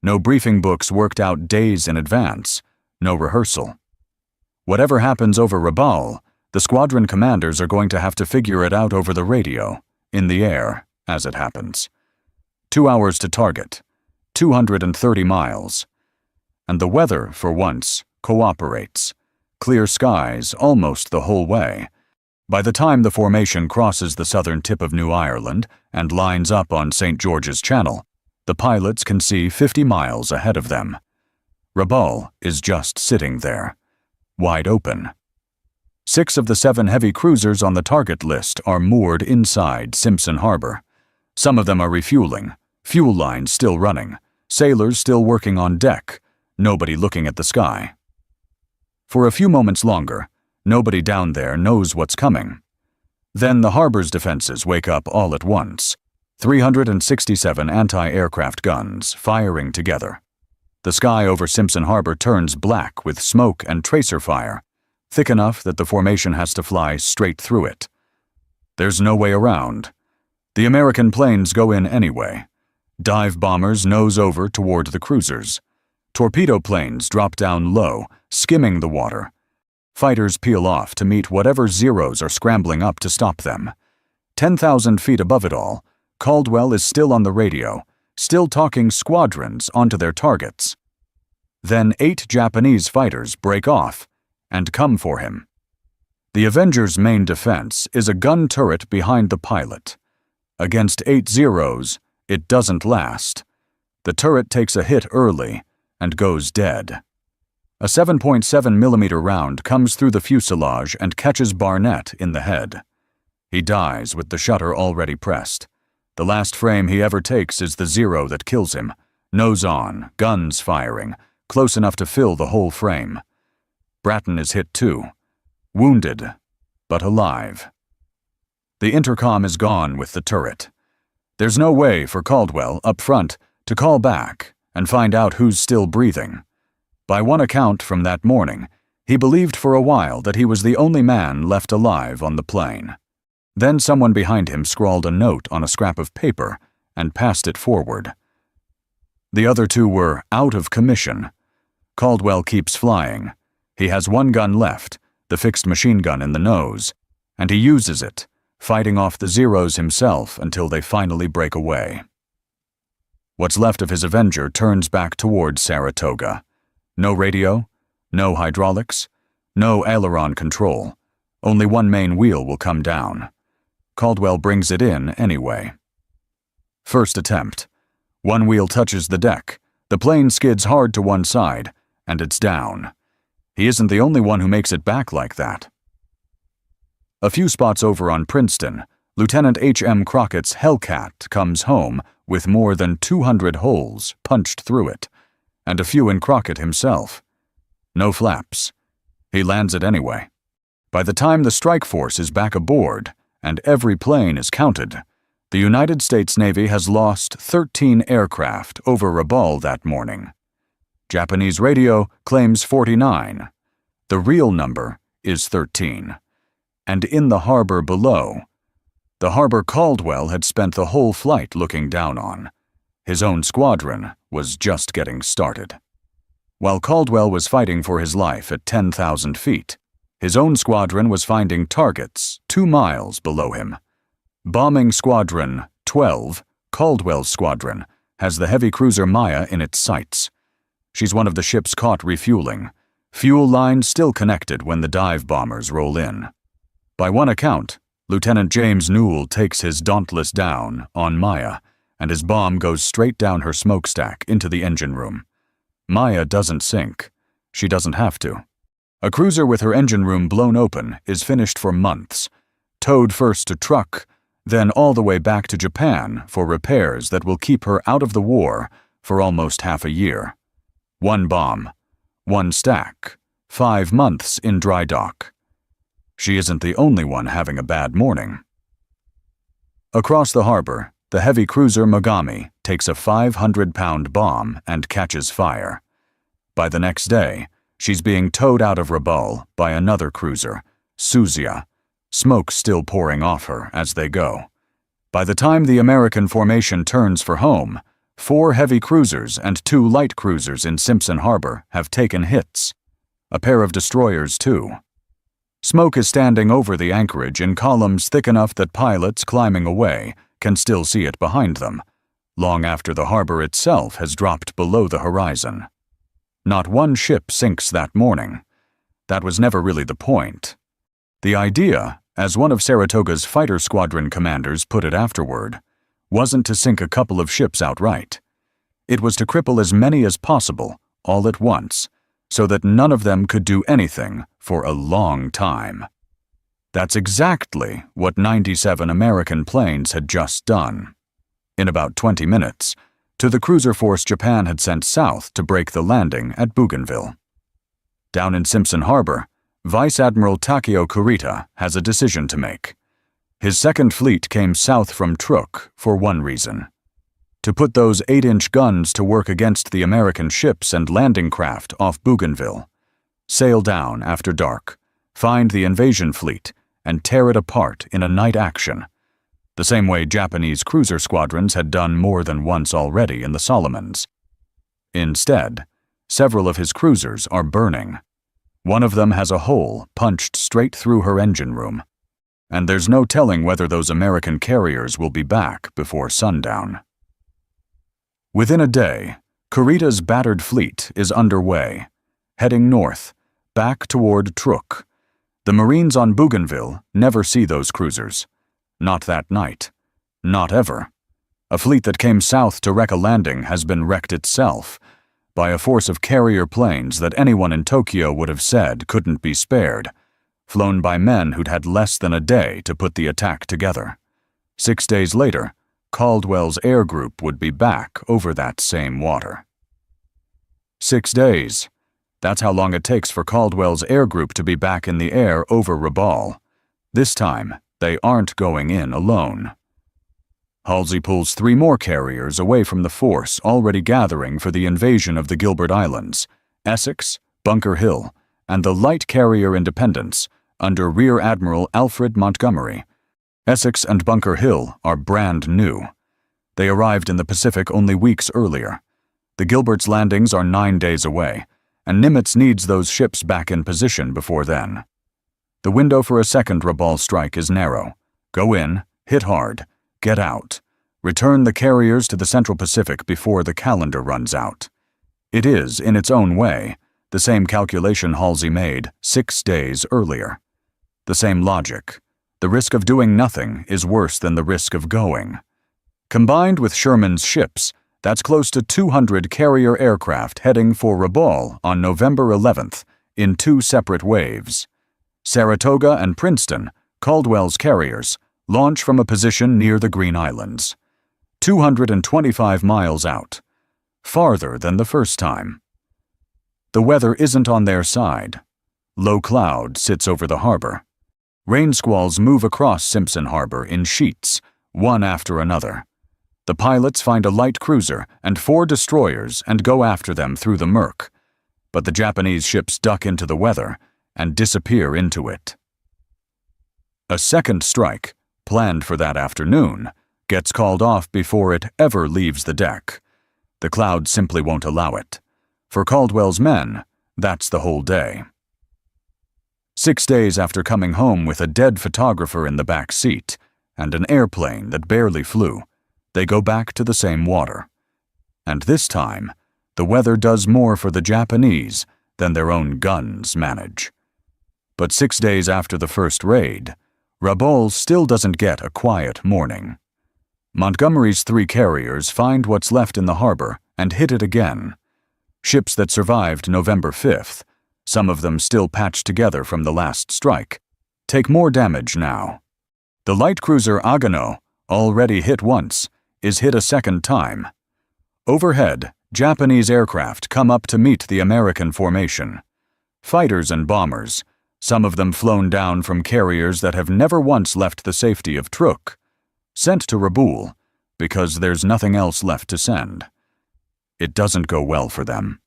No briefing books worked out days in advance, no rehearsal. Whatever happens over Rabaul, the squadron commanders are going to have to figure it out over the radio, in the air, as it happens. 2 hours to target, 230 miles. And the weather, for once, cooperates. Clear skies almost the whole way. By the time the formation crosses the southern tip of New Ireland and lines up on St. George's Channel, the pilots can see 50 miles ahead of them. Rabaul is just sitting there, wide open. 6 of the 7 heavy cruisers on the target list are moored inside Simpson Harbor. Some of them are refueling, fuel lines still running, sailors still working on deck, nobody looking at the sky. For a few moments longer, nobody down there knows what's coming. Then the harbor's defenses wake up all at once. 367 anti-aircraft guns firing together. The sky over Simpson Harbor turns black with smoke and tracer fire, thick enough that the formation has to fly straight through it. There's no way around. The American planes go in anyway. Dive bombers nose over toward the cruisers. Torpedo planes drop down low, skimming the water. Fighters peel off to meet whatever Zeros are scrambling up to stop them. 10,000 feet above it all, Caldwell is still on the radio, still talking squadrons onto their targets. Then 8 Japanese fighters break off and come for him. The Avenger's main defense is a gun turret behind the pilot. Against 8 Zeros, it doesn't last. The turret takes a hit early and goes dead. A 7.7mm round comes through the fuselage and catches Barnett in the head. He dies with the shutter already pressed. The last frame he ever takes is the Zero that kills him, nose on, guns firing, close enough to fill the whole frame. Bratton is hit too, wounded, but alive. The intercom is gone with the turret. There's no way for Caldwell, up front, to call back and find out who's still breathing. By one account from that morning, he believed for a while that he was the only man left alive on the plane. Then someone behind him scrawled a note on a scrap of paper and passed it forward. The other 2 were out of commission. Caldwell keeps flying. He has 1 gun left, the fixed machine gun in the nose, and he uses it, fighting off the Zeros himself until they finally break away. What's left of his Avenger turns back towards Saratoga. No radio, no hydraulics, no aileron control. Only 1 main wheel will come down. Caldwell brings it in anyway. First attempt. 1 wheel touches the deck. The plane skids hard to one side, and it's down. He isn't the only one who makes it back like that. A few spots over on Princeton, Lieutenant H.M. Crockett's Hellcat comes home with more than 200 holes punched through it, and a few in Crockett himself. No flaps. He lands it anyway. By the time the strike force is back aboard, and every plane is counted, the United States Navy has lost 13 aircraft over Rabaul that morning. Japanese radio claims 49. The real number is 13. And in the harbor below, the harbor Caldwell had spent the whole flight looking down on, his own squadron was just getting started. While Caldwell was fighting for his life at 10,000 feet, his own squadron was finding targets 2 miles below him. Bombing Squadron 12, Caldwell's squadron, has the heavy cruiser Maya in its sights. She's one of the ships caught refueling, fuel lines still connected when the dive bombers roll in. By one account, Lieutenant James Newell takes his Dauntless down on Maya, and his bomb goes straight down her smokestack into the engine room. Maya doesn't sink. She doesn't have to. A cruiser with her engine room blown open is finished for months, towed first to Truk, then all the way back to Japan for repairs that will keep her out of the war for almost half a year. 1 bomb, 1 stack, 5 months in dry dock. She isn't the only one having a bad morning. Across the harbor, the heavy cruiser Mogami takes a 500-pound bomb and catches fire. By the next day, she's being towed out of Rabaul by another cruiser, Susia, smoke still pouring off her as they go. By the time the American formation turns for home, 4 heavy cruisers and 2 light cruisers in Simpson Harbor have taken hits. A pair of destroyers, too. Smoke is standing over the anchorage in columns thick enough that pilots climbing away can still see it behind them, long after the harbor itself has dropped below the horizon. Not 1 ship sinks that morning. That was never really the point. The idea, as one of Saratoga's fighter squadron commanders put it afterward, wasn't to sink a couple of ships outright. It was to cripple as many as possible, all at once, so that none of them could do anything for a long time. That's exactly what 97 American planes had just done. In about 20 minutes, to the cruiser force Japan had sent south to break the landing at Bougainville. Down in Simpson Harbor, Vice Admiral Takeo Kurita has a decision to make. His Second Fleet came south from Truk for one reason: to put those 8-inch guns to work against the American ships and landing craft off Bougainville. Sail down after dark, find the invasion fleet, and tear it apart in a night action, the same way Japanese cruiser squadrons had done more than once already in the Solomons. Instead, several of his cruisers are burning. One of them has a hole punched straight through her engine room, and there's no telling whether those American carriers will be back before sundown. Within a day, Kurita's battered fleet is underway, heading north, back toward Truk. The Marines on Bougainville never see those cruisers. Not that night. Not ever. A fleet that came south to wreck a landing has been wrecked itself by a force of carrier planes that anyone in Tokyo would have said couldn't be spared, flown by men who'd had less than a day to put the attack together. 6 days later, Caldwell's air group would be back over that same water. 6 days. That's how long it takes for Caldwell's air group to be back in the air over Rabaul. This time, they aren't going in alone. Halsey pulls 3 more carriers away from the force already gathering for the invasion of the Gilbert Islands: Essex, Bunker Hill, and the light carrier Independence under Rear Admiral Alfred Montgomery. Essex and Bunker Hill are brand new. They arrived in the Pacific only weeks earlier. The Gilbert's landings are 9 days away, and Nimitz needs those ships back in position before then. The window for a second Rabaul strike is narrow. Go in, hit hard, get out. Return the carriers to the Central Pacific before the calendar runs out. It is, in its own way, the same calculation Halsey made 6 days earlier. The same logic. The risk of doing nothing is worse than the risk of going. Combined with Sherman's ships, that's close to 200 carrier aircraft heading for Rabaul on November 11th in 2 separate waves. Saratoga and Princeton, Caldwell's carriers, launch from a position near the Green Islands, 225 miles out, farther than the first time. The weather isn't on their side. Low cloud sits over the harbor. Rain squalls move across Simpson Harbor in sheets, one after another. The pilots find a light cruiser and 4 destroyers and go after them through the murk, but the Japanese ships duck into the weather and disappear into it. A second strike, planned for that afternoon, gets called off before it ever leaves the deck. The clouds simply won't allow it. For Caldwell's men, that's the whole day. 6 days after coming home with a dead photographer in the back seat and an airplane that barely flew, they go back to the same water. And this time, the weather does more for the Japanese than their own guns manage. But 6 days after the first raid, Rabaul still doesn't get a quiet morning. Montgomery's 3 carriers find what's left in the harbor and hit it again. Ships that survived November 5th, some of them still patched together from the last strike, take more damage now. The light cruiser Agano, already hit once, is hit a second time. Overhead, Japanese aircraft come up to meet the American formation. Fighters and bombers, some of them flown down from carriers that have never once left the safety of Truk, sent to Rabaul because there's nothing else left to send. It doesn't go well for them.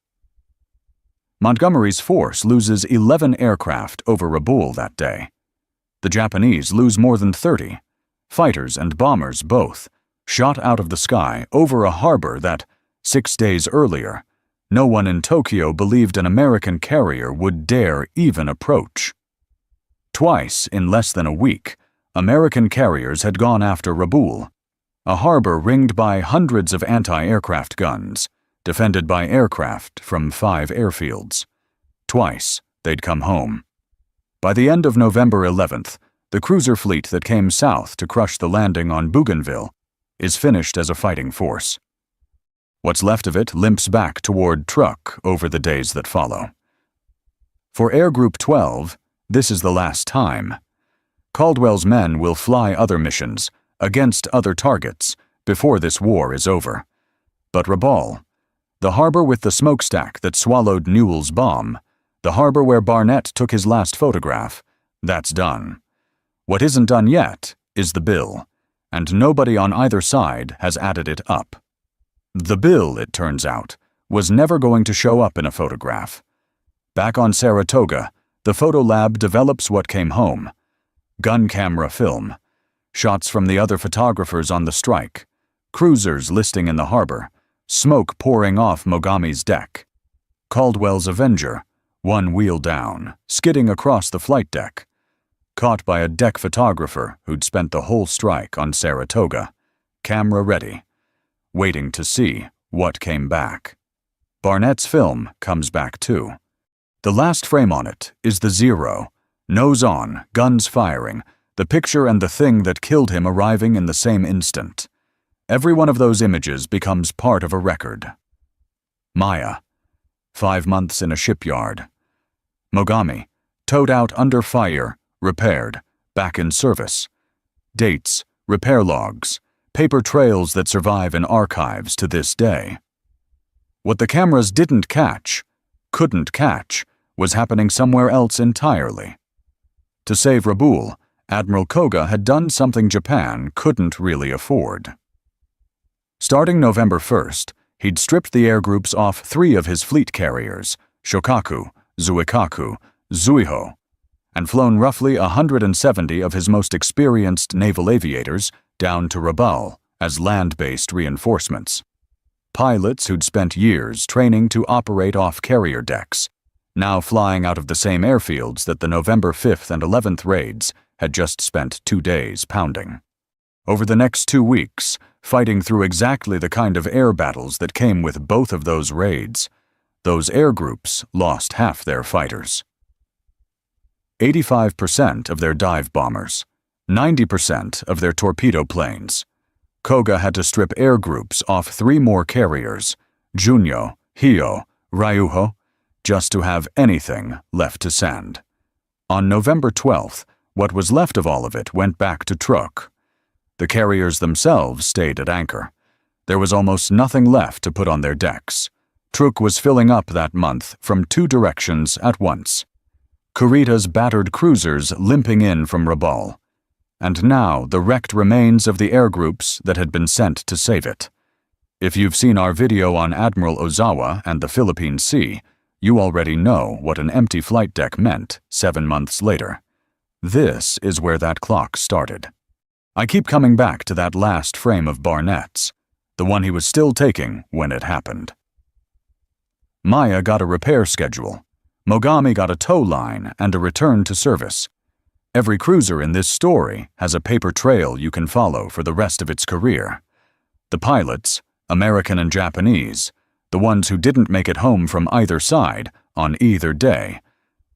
Montgomery's force loses 11 aircraft over Rabaul that day. The Japanese lose more than 30, fighters and bombers both, shot out of the sky over a harbor that, 6 days earlier, no one in Tokyo believed an American carrier would dare even approach. Twice in less than a week, American carriers had gone after Rabaul, a harbor ringed by hundreds of anti-aircraft guns, defended by aircraft from 5 airfields. Twice they'd come home. By the end of November 11th, the cruiser fleet that came south to crush the landing on Bougainville is finished as a fighting force. What's left of it limps back toward Truk over the days that follow. For Air Group 12, this is the last time. Caldwell's men will fly other missions, against other targets, before this war is over. But Rabaul, the harbor with the smokestack that swallowed Newell's bomb, the harbor where Barnett took his last photograph, that's done. What isn't done yet is the bill, and nobody on either side has added it up. The bill, it turns out, was never going to show up in a photograph. Back on Saratoga, the photo lab develops what came home: gun camera film, shots from the other photographers on the strike, cruisers listing in the harbor, smoke pouring off Mogami's deck, Caldwell's Avenger, one wheel down, skidding across the flight deck, caught by a deck photographer who'd spent the whole strike on Saratoga, camera ready, waiting to see what came back. Barnett's film comes back too. The last frame on it is the Zero, nose on, guns firing, the picture and the thing that killed him arriving in the same instant. Every one of those images becomes part of a record. Maya, 5 months in a shipyard. Mogami, towed out under fire, repaired, back in service. Dates, repair logs, paper trails that survive in archives to this day. What the cameras didn't catch, couldn't catch, was happening somewhere else entirely. To save Rabaul, Admiral Koga had done something Japan couldn't really afford. Starting November 1st, he'd stripped the air groups off 3 of his fleet carriers, Shokaku, Zuikaku, Zuiho, and flown roughly 170 of his most experienced naval aviators down to Rabaul as land-based reinforcements. Pilots who'd spent years training to operate off carrier decks, now flying out of the same airfields that the November 5th and 11th raids had just spent 2 days pounding. Over the next 2 weeks, fighting through exactly the kind of air battles that came with both of those raids, those air groups lost half their fighters. 85% of their dive bombers, 90% of their torpedo planes. Koga had to strip air groups off 3 more carriers, Junyo, Hio, Ryuho, just to have anything left to send. On November 12th, what was left of all of it went back to Truk. The carriers themselves stayed at anchor. There was almost nothing left to put on their decks. Truk was filling up that month from 2 directions at once. Kurita's battered cruisers limping in from Rabaul. And now the wrecked remains of the air groups that had been sent to save it. If you've seen our video on Admiral Ozawa and the Philippine Sea, you already know what an empty flight deck meant 7 months later. This is where that clock started. I keep coming back to that last frame of Barnett's, the one he was still taking when it happened. Maya got a repair schedule. Mogami got a tow line and a return to service. Every cruiser in this story has a paper trail you can follow for the rest of its career. The pilots, American and Japanese, the ones who didn't make it home from either side on either day,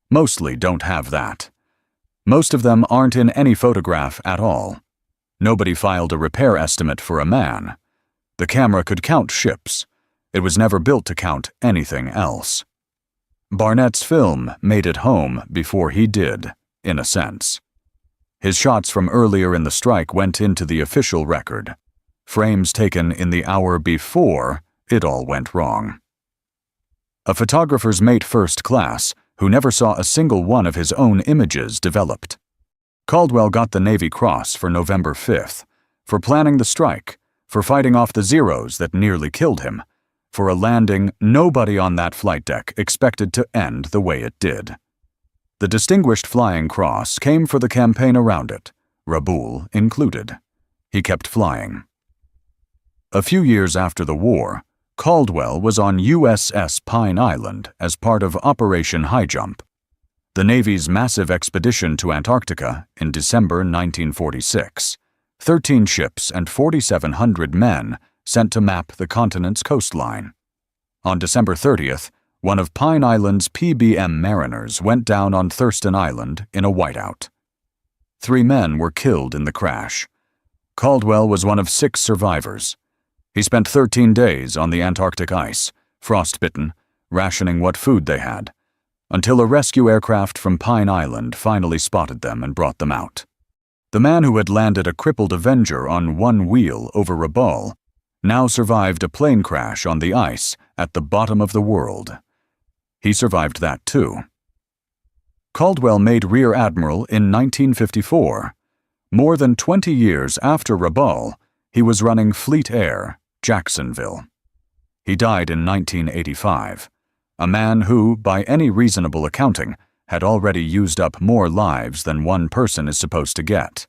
mostly don't have that. Most of them aren't in any photograph at all. Nobody filed a repair estimate for a man. The camera could count ships. It was never built to count anything else. Barnett's film made it home before he did, in a sense. His shots from earlier in the strike went into the official record. Frames taken in the hour before it all went wrong. A photographer's mate first class who never saw a single one of his own images developed. Caldwell got the Navy Cross for November 5th, for planning the strike, for fighting off the Zeros that nearly killed him, for a landing nobody on that flight deck expected to end the way it did. The Distinguished Flying Cross came for the campaign around it, Rabaul included. He kept flying. A few years after the war, Caldwell was on USS Pine Island as part of Operation High Jump, the Navy's massive expedition to Antarctica in December 1946. 13 ships and 4,700 men sent to map the continent's coastline. On December 30th, one of Pine Island's PBM mariners went down on Thurston Island in a whiteout. 3 men were killed in the crash. Caldwell was one of 6 survivors. He spent 13 days on the Antarctic ice, frostbitten, rationing what food they had, until a rescue aircraft from Pine Island finally spotted them and brought them out. The man who had landed a crippled Avenger on one wheel over Rabaul now survived a plane crash on the ice at the bottom of the world. He survived that too. Caldwell made Rear Admiral in 1954. More than 20 years after Rabaul, he was running Fleet Air, Jacksonville. He died in 1985, a man who, by any reasonable accounting, had already used up more lives than one person is supposed to get.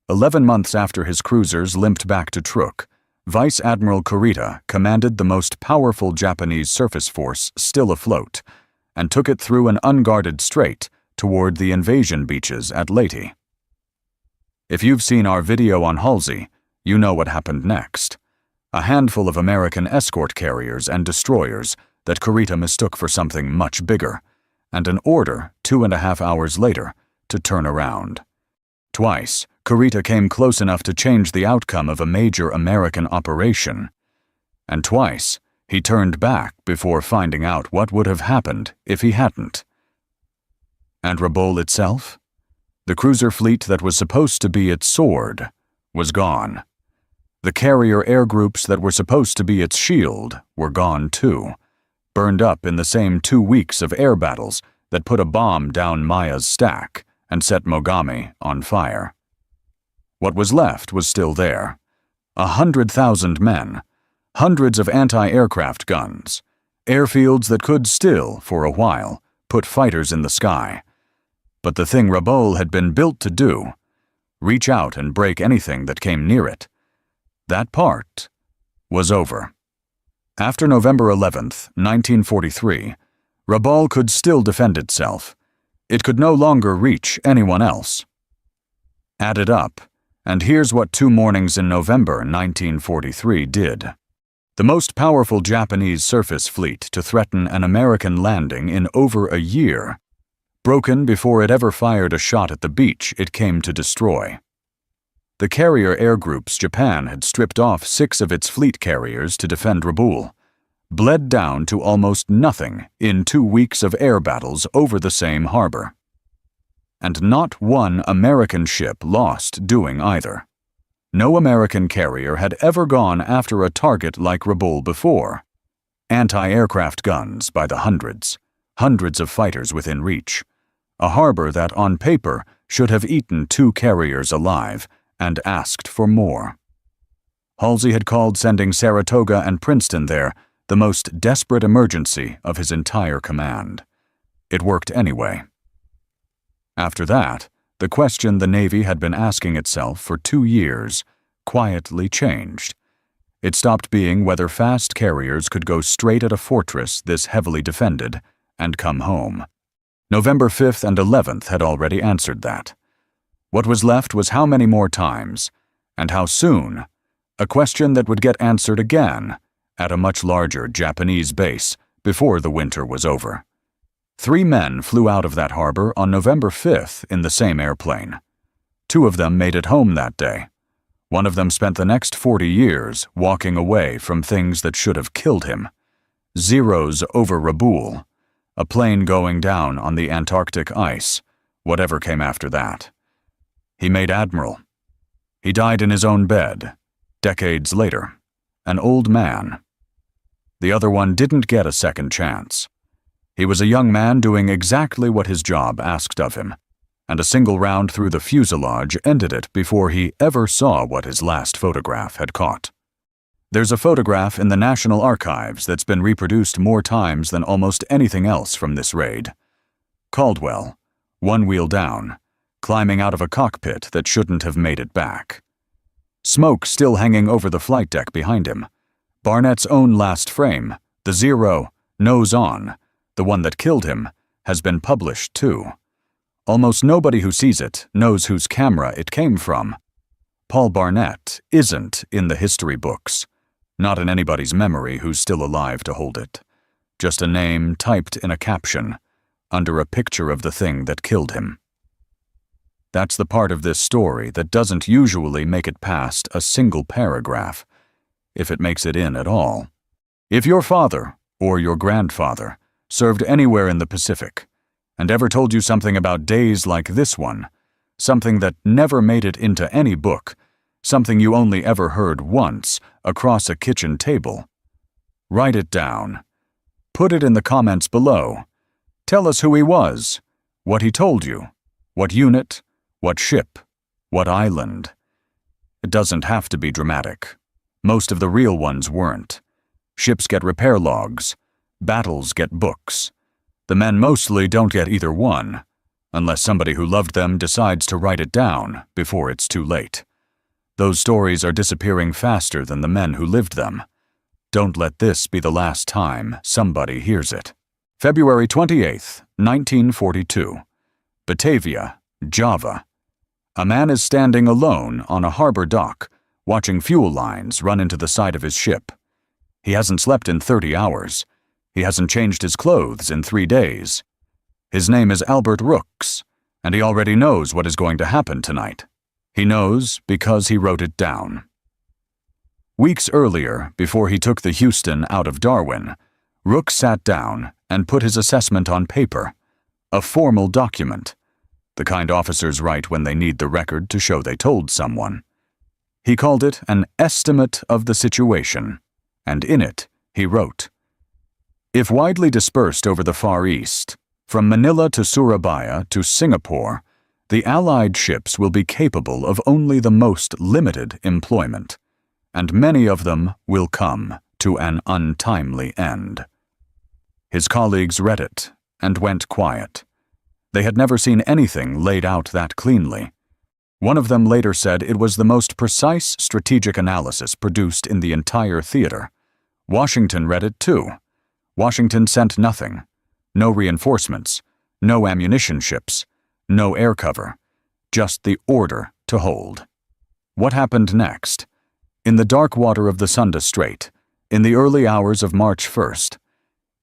11 months after his cruisers limped back to Truk, Vice Admiral Kurita commanded the most powerful Japanese surface force still afloat and took it through an unguarded strait toward the invasion beaches at Leyte. If you've seen our video on Halsey, you know what happened next. A handful of American escort carriers and destroyers that Kurita mistook for something much bigger, and an order 2.5 hours later to turn around. Twice, Kurita came close enough to change the outcome of a major American operation, and twice he turned back before finding out what would have happened if he hadn't. And Rabaul itself? The cruiser fleet that was supposed to be its sword was gone. The carrier air groups that were supposed to be its shield were gone too, burned up in the same 2 weeks of air battles that put a bomb down Maya's stack and set Mogami on fire. What was left was still there. 100,000 men, hundreds of anti-aircraft guns, airfields that could still, for a while, put fighters in the sky. But the thing Rabaul had been built to do, reach out and break anything that came near it, that part was over. After November 11th, 1943, Rabaul could still defend itself. It could no longer reach anyone else. Add it up, and here's what 2 mornings in November 1943 did. The most powerful Japanese surface fleet to threaten an American landing in over a year, broken before it ever fired a shot at the beach it came to destroy. The carrier air groups Japan had stripped off 6 of its fleet carriers to defend Rabaul, bled down to almost nothing in 2 weeks of air battles over the same harbor. And not one American ship lost doing either. No American carrier had ever gone after a target like Rabaul before. Anti-aircraft guns by the hundreds, hundreds of fighters within reach. A harbor that, on paper, should have eaten 2 carriers alive and asked for more. Halsey had called sending Saratoga and Princeton there the most desperate emergency of his entire command. It worked anyway. After that, the question the Navy had been asking itself for 2 years quietly changed. It stopped being whether fast carriers could go straight at a fortress this heavily defended and come home. November 5th and 11th had already answered that. What was left was how many more times, and how soon, a question that would get answered again at a much larger Japanese base before the winter was over. 3 men flew out of that harbor on November 5th in the same airplane. 2 of them made it home that day. One of them spent the next 40 years walking away from things that should have killed him. Zeros over Rabaul, a plane going down on the Antarctic ice, whatever came after that. He made Admiral. He died in his own bed, decades later, an old man. The other one didn't get a second chance. He was a young man doing exactly what his job asked of him, and a single round through the fuselage ended it before he ever saw what his last photograph had caught. There's a photograph in the National Archives that's been reproduced more times than almost anything else from this raid. Caldwell, 1 wheel down, climbing out of a cockpit that shouldn't have made it back. Smoke still hanging over the flight deck behind him. Barnett's own last frame, the 0, nose on, the one that killed him, has been published too. Almost nobody who sees it knows whose camera it came from. Paul Barnett isn't in the history books, not in anybody's memory who's still alive to hold it. Just a name typed in a caption, under a picture of the thing that killed him. That's the part of this story that doesn't usually make it past a single paragraph, if it makes it in at all. If your father, or your grandfather, served anywhere in the Pacific, and ever told you something about days like this one, something that never made it into any book, something you only ever heard once across a kitchen table. Write it down. Put it in the comments below. Tell us who he was, what he told you, what unit, what ship, what island. It doesn't have to be dramatic. Most of the real ones weren't. Ships get repair logs. Battles get books. The men mostly don't get either one, unless somebody who loved them decides to write it down before it's too late. Those stories are disappearing faster than the men who lived them. Don't let this be the last time somebody hears it. February 28, 1942. Batavia, Java. A man is standing alone on a harbor dock, watching fuel lines run into the side of his ship. He hasn't slept in 30 hours. He hasn't changed his clothes in 3 days. His name is Albert Rooks, and he already knows what is going to happen tonight. He knows because he wrote it down. Weeks earlier, before he took the Houston out of Darwin, Rooks sat down and put his assessment on paper, a formal document, the kind officers write when they need the record to show they told someone. He called it an estimate of the situation, and in it he wrote, "If widely dispersed over the Far East, from Manila to Surabaya to Singapore, the Allied ships will be capable of only the most limited employment, and many of them will come to an untimely end." His colleagues read it and went quiet. They had never seen anything laid out that cleanly. One of them later said it was the most precise strategic analysis produced in the entire theater. Washington read it too. Washington sent nothing. No reinforcements, no ammunition ships, no air cover, just the order to hold. What happened next? In the dark water of the Sunda Strait, in the early hours of March 1st,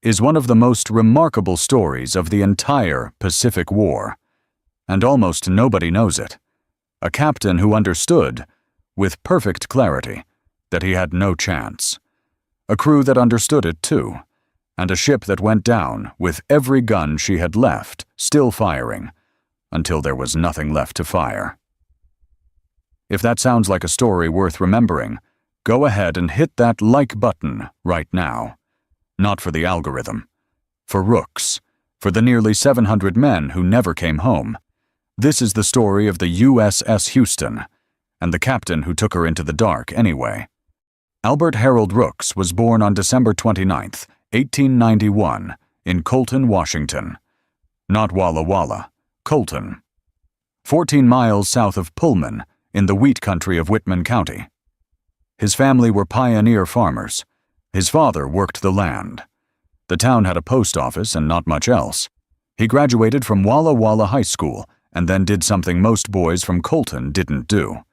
is one of the most remarkable stories of the entire Pacific War. And almost nobody knows it. A captain who understood, with perfect clarity, that he had no chance. A crew that understood it too, and a ship that went down with every gun she had left still firing, until there was nothing left to fire. If that sounds like a story worth remembering, go ahead and hit that like button right now. Not for the algorithm. For Rooks. For the nearly 700 men who never came home. This is the story of the USS Houston, and the captain who took her into the dark anyway. Albert Harold Rooks was born on December 29, 1891, in Colton, Washington. Not Walla Walla, Colton. 14 miles south of Pullman, in the wheat country of Whitman County. His family were pioneer farmers. His father worked the land. The town had a post office and not much else. He graduated from Walla Walla High School and then did something most boys from Colton didn't do.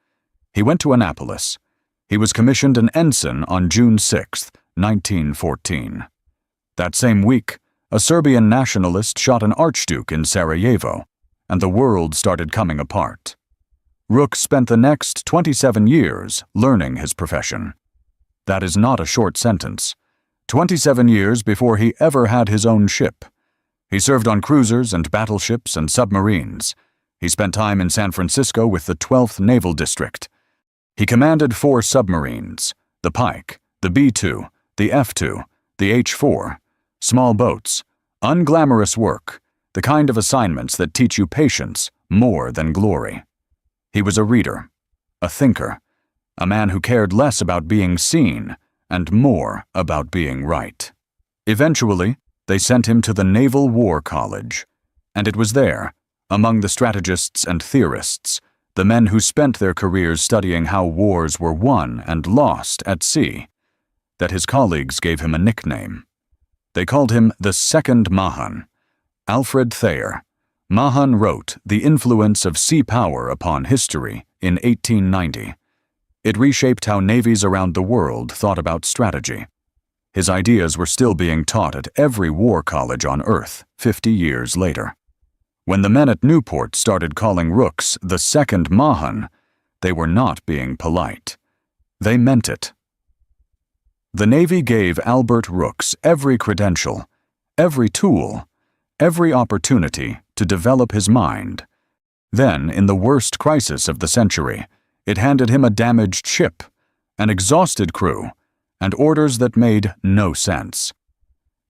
He went to Annapolis. He was commissioned an ensign on June 6, 1914. That same week, a Serbian nationalist shot an archduke in Sarajevo, and the world started coming apart. Rooks spent the next 27 years learning his profession. That is not a short sentence. 27 years before he ever had his own ship. He served on cruisers and battleships and submarines. He spent time in San Francisco with the 12th Naval District. He commanded 4 submarines, the Pike, the B-2, the F-2, the H-4, small boats, unglamorous work, the kind of assignments that teach you patience more than glory. He was a reader, a thinker, a man who cared less about being seen and more about being right. Eventually, they sent him to the Naval War College, and it was there, among the strategists and theorists, the men who spent their careers studying how wars were won and lost at sea, that his colleagues gave him a nickname. They called him the Second Mahan. Alfred Thayer. Mahan wrote The Influence of Sea Power Upon History in 1890. It reshaped how navies around the world thought about strategy. His ideas were still being taught at every war college on Earth 50 years later. When the men at Newport started calling Rooks the Second Mahan, they were not being polite. They meant it. The Navy gave Albert Rooks every credential, every tool, every opportunity to develop his mind. Then, in the worst crisis of the century, it handed him a damaged ship, an exhausted crew, and orders that made no sense.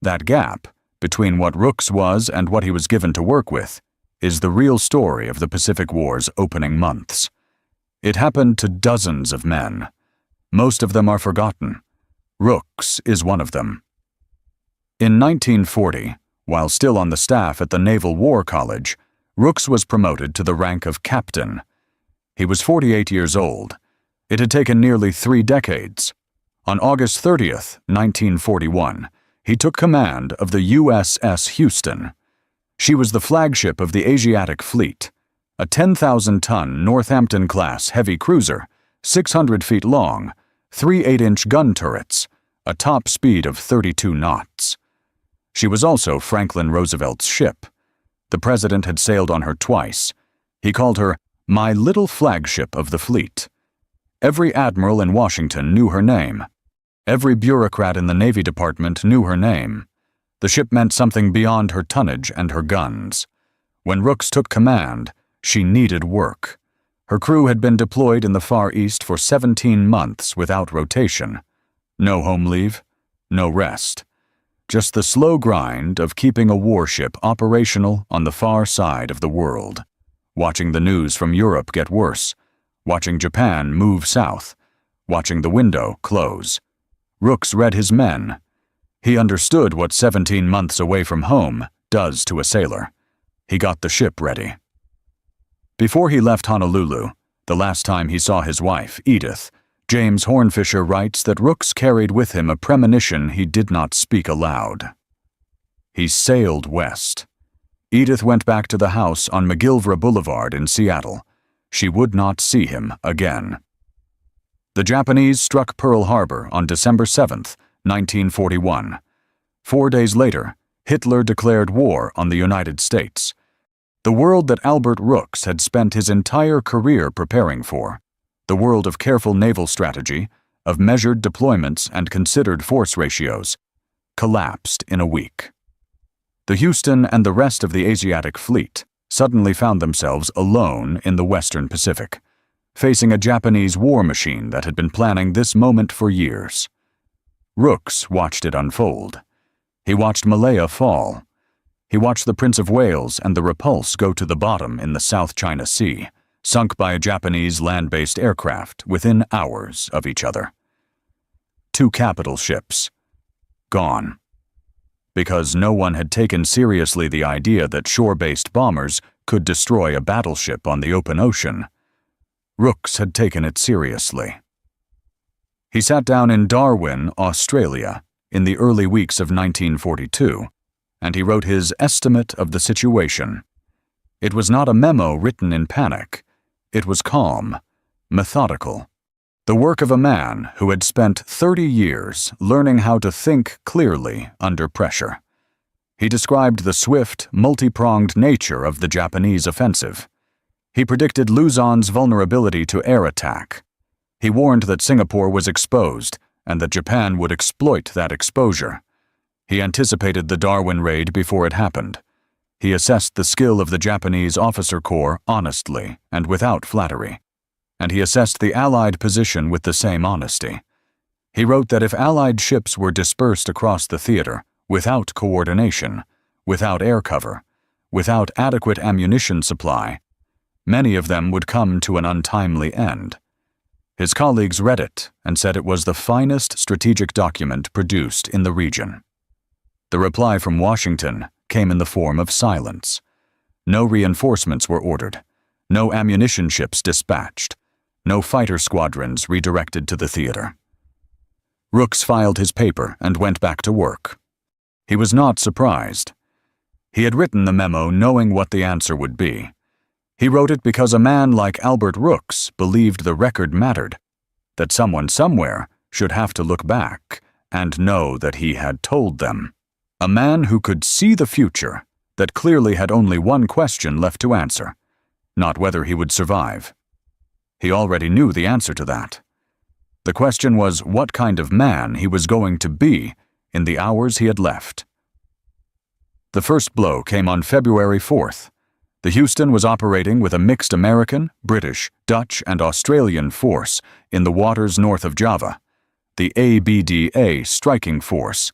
That gap between what Rooks was and what he was given to work with is the real story of the Pacific War's opening months. It happened to dozens of men. Most of them are forgotten. Rooks is one of them. In 1940, while still on the staff at the Naval War College, Rooks was promoted to the rank of captain. He was 48 years old. It had taken nearly 3 decades. On August 30th, 1941, he took command of the USS Houston. She was the flagship of the Asiatic Fleet, a 10,000-ton Northampton-class heavy cruiser, 600 feet long, 3 8-inch gun turrets, a top speed of 32 knots. She was also Franklin Roosevelt's ship. The president had sailed on her twice. He called her "my little flagship of the fleet." Every admiral in Washington knew her name. Every bureaucrat in the Navy Department knew her name. The ship meant something beyond her tonnage and her guns. When Rooks took command, she needed work. Her crew had been deployed in the Far East for 17 months without rotation. No home leave, no rest. Just the slow grind of keeping a warship operational on the far side of the world. Watching the news from Europe get worse. Watching Japan move south. Watching the window close. Rooks read his men. He understood what 17 months away from home does to a sailor. He got the ship ready. Before he left Honolulu, the last time he saw his wife, Edith, James Hornfisher writes that Rooks carried with him a premonition he did not speak aloud. He sailed west. Edith went back to the house on McGillivray Boulevard in Seattle. She would not see him again. The Japanese struck Pearl Harbor on December 7th, 1941. 4 days later, Hitler declared war on the United States. The world that Albert Rooks had spent his entire career preparing for, the world of careful naval strategy, of measured deployments and considered force ratios, collapsed in a week. The Houston and the rest of the Asiatic Fleet suddenly found themselves alone in the Western Pacific, facing a Japanese war machine that had been planning this moment for years. Rooks watched it unfold. He watched Malaya fall. He watched the Prince of Wales and the Repulse go to the bottom in the South China Sea, sunk by a Japanese land-based aircraft within hours of each other. 2 capital ships. Gone. Because no one had taken seriously the idea that shore-based bombers could destroy a battleship on the open ocean, Rooks had taken it seriously. He sat down in Darwin, Australia, in the early weeks of 1942, and he wrote his estimate of the situation. It was not a memo written in panic. It was calm, methodical. The work of a man who had spent 30 years learning how to think clearly under pressure. He described the swift, multi-pronged nature of the Japanese offensive. He predicted Luzon's vulnerability to air attack. He warned that Singapore was exposed and that Japan would exploit that exposure. He anticipated the Darwin raid before it happened. He assessed the skill of the Japanese officer corps honestly and without flattery. And he assessed the Allied position with the same honesty. He wrote that if Allied ships were dispersed across the theater, without coordination, without air cover, without adequate ammunition supply, many of them would come to an untimely end. His colleagues read it and said it was the finest strategic document produced in the region. The reply from Washington came in the form of silence. No reinforcements were ordered, no ammunition ships dispatched, no fighter squadrons redirected to the theater. Rooks filed his paper and went back to work. He was not surprised. He had written the memo knowing what the answer would be. He wrote it because a man like Albert Rooks believed the record mattered, that someone somewhere should have to look back and know that he had told them. A man who could see the future, that clearly had only one question left to answer, not whether he would survive. He already knew the answer to that. The question was what kind of man he was going to be in the hours he had left. The first blow came on February 4th. The Houston was operating with a mixed American, British, Dutch, and Australian force in the waters north of Java, the ABDA Striking Force,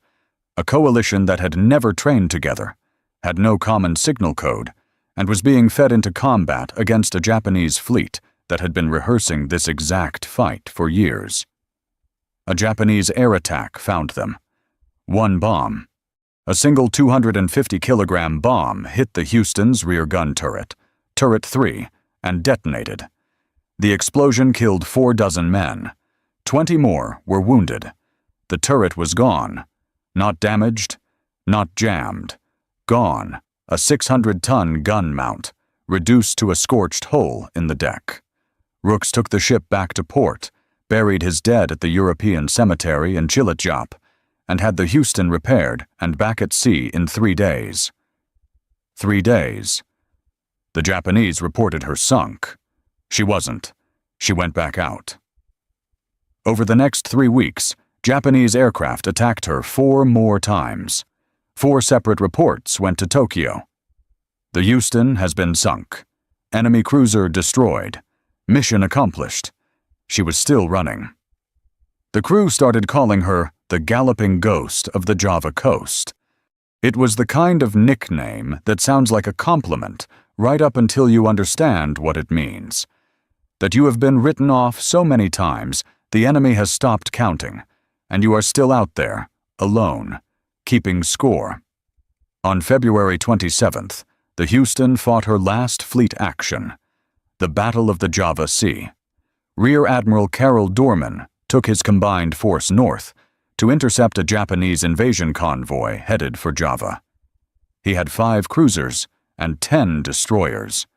a coalition that had never trained together, had no common signal code, and was being fed into combat against a Japanese fleet that had been rehearsing this exact fight for years. A Japanese air attack found them. One bomb. A single 250-kilogram bomb hit the Houston's rear gun turret, Turret 3, and detonated. The explosion killed 46 men. 20 more were wounded. The turret was gone. Not damaged, not jammed. Gone, a 600-ton gun mount, reduced to a scorched hole in the deck. Rooks took the ship back to port, buried his dead at the European cemetery in Cilacap, and had the Houston repaired and back at sea in 3 days. 3 days. The Japanese reported her sunk. She wasn't. She went back out. Over the next 3 weeks, Japanese aircraft attacked her 4 more times. 4 separate reports went to Tokyo. The Houston has been sunk. Enemy cruiser destroyed. Mission accomplished. She was still running. The crew started calling her the Galloping Ghost of the Java Coast. It was the kind of nickname that sounds like a compliment right up until you understand what it means. That you have been written off so many times, the enemy has stopped counting, and you are still out there, alone, keeping score. On February 27th, the Houston fought her last fleet action, the Battle of the Java Sea. Rear Admiral Carroll Dorman took his combined force north to intercept a Japanese invasion convoy headed for Java. He had 5 cruisers and 10 destroyers.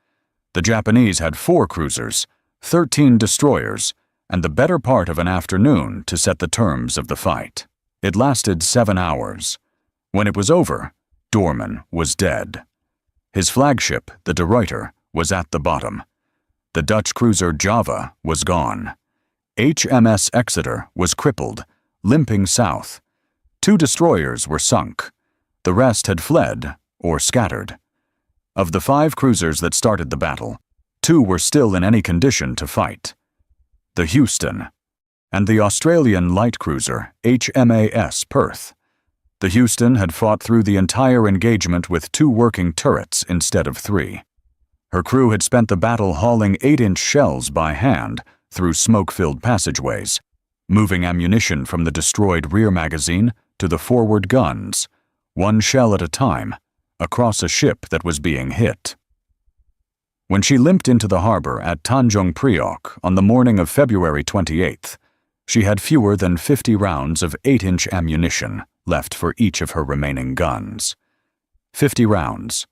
The Japanese had 4 cruisers, 13 destroyers, and the better part of an afternoon to set the terms of the fight. It lasted 7 hours. When it was over, Dorman was dead. His flagship, the De Ruyter, was at the bottom. The Dutch cruiser Java was gone. HMS Exeter was crippled, limping south. 2 destroyers were sunk. The rest had fled or scattered. Of the 5 cruisers that started the battle, 2 were still in any condition to fight. The Houston and the Australian light cruiser HMAS Perth. The Houston had fought through the entire engagement with 2 working turrets instead of 3. Her crew had spent the battle hauling 8-inch shells by hand through smoke-filled passageways, moving ammunition from the destroyed rear magazine to the forward guns, 1 shell at a time, across a ship that was being hit. When she limped into the harbor at Tanjung Priok on the morning of February 28th, she had fewer than 50 rounds of 8-inch ammunition left for each of her remaining guns. 50 rounds.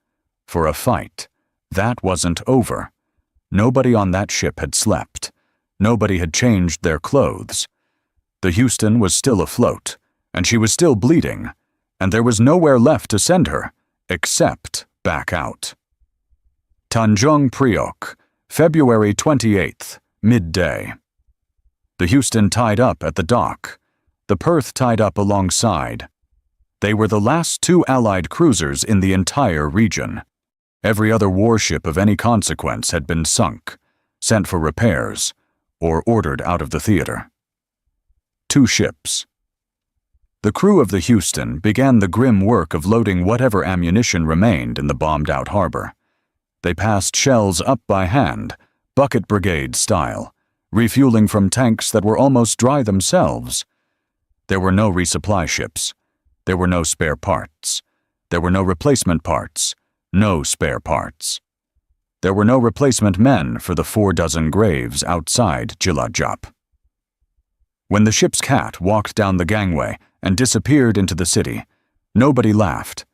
For a fight. That wasn't over. Nobody on that ship had slept. Nobody had changed their clothes. The Houston was still afloat, and she was still bleeding, and there was nowhere left to send her, except back out. Tanjung Priok, February 28th, midday. The Houston tied up at the dock. The Perth tied up alongside. They were the last 2 Allied cruisers in the entire region. Every other warship of any consequence had been sunk, sent for repairs, or ordered out of the theater. 2 ships. The crew of the Houston began the grim work of loading whatever ammunition remained in the bombed-out harbor. They passed shells up by hand, bucket brigade style, refueling from tanks that were almost dry themselves. There were no resupply ships. There were no spare parts. There were no replacement parts. No spare parts. There were no replacement men for the 4 graves outside Cilacap. When the ship's cat walked down the gangway and disappeared into the city, nobody laughed.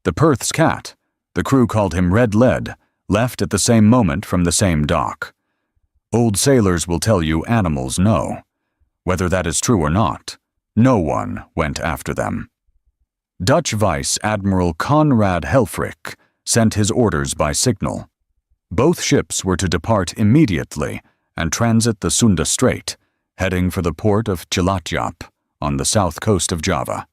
The Perth's cat, the crew called him Red Lead, left at the same moment from the same dock. Old sailors will tell you animals know. Whether that is true or not, no one went after them. Dutch Vice Admiral Conrad Helfrich sent his orders by signal. Both ships were to depart immediately and transit the Sunda Strait, heading for the port of Cilacap on the south coast of Java.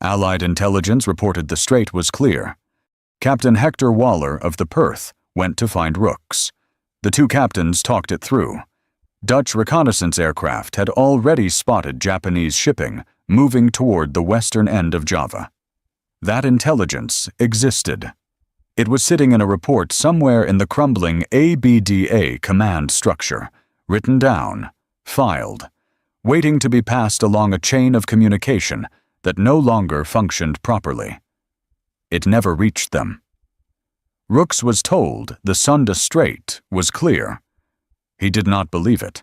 Allied intelligence reported the strait was clear. Captain Hector Waller of the Perth went to find Rooks. The two captains talked it through. Dutch reconnaissance aircraft had already spotted Japanese shipping moving toward the western end of Java. That intelligence existed. It was sitting in a report somewhere in the crumbling ABDA command structure, written down, filed, waiting to be passed along a chain of communication that no longer functioned properly. It never reached them. Rooks was told the Sunda Strait was clear. He did not believe it.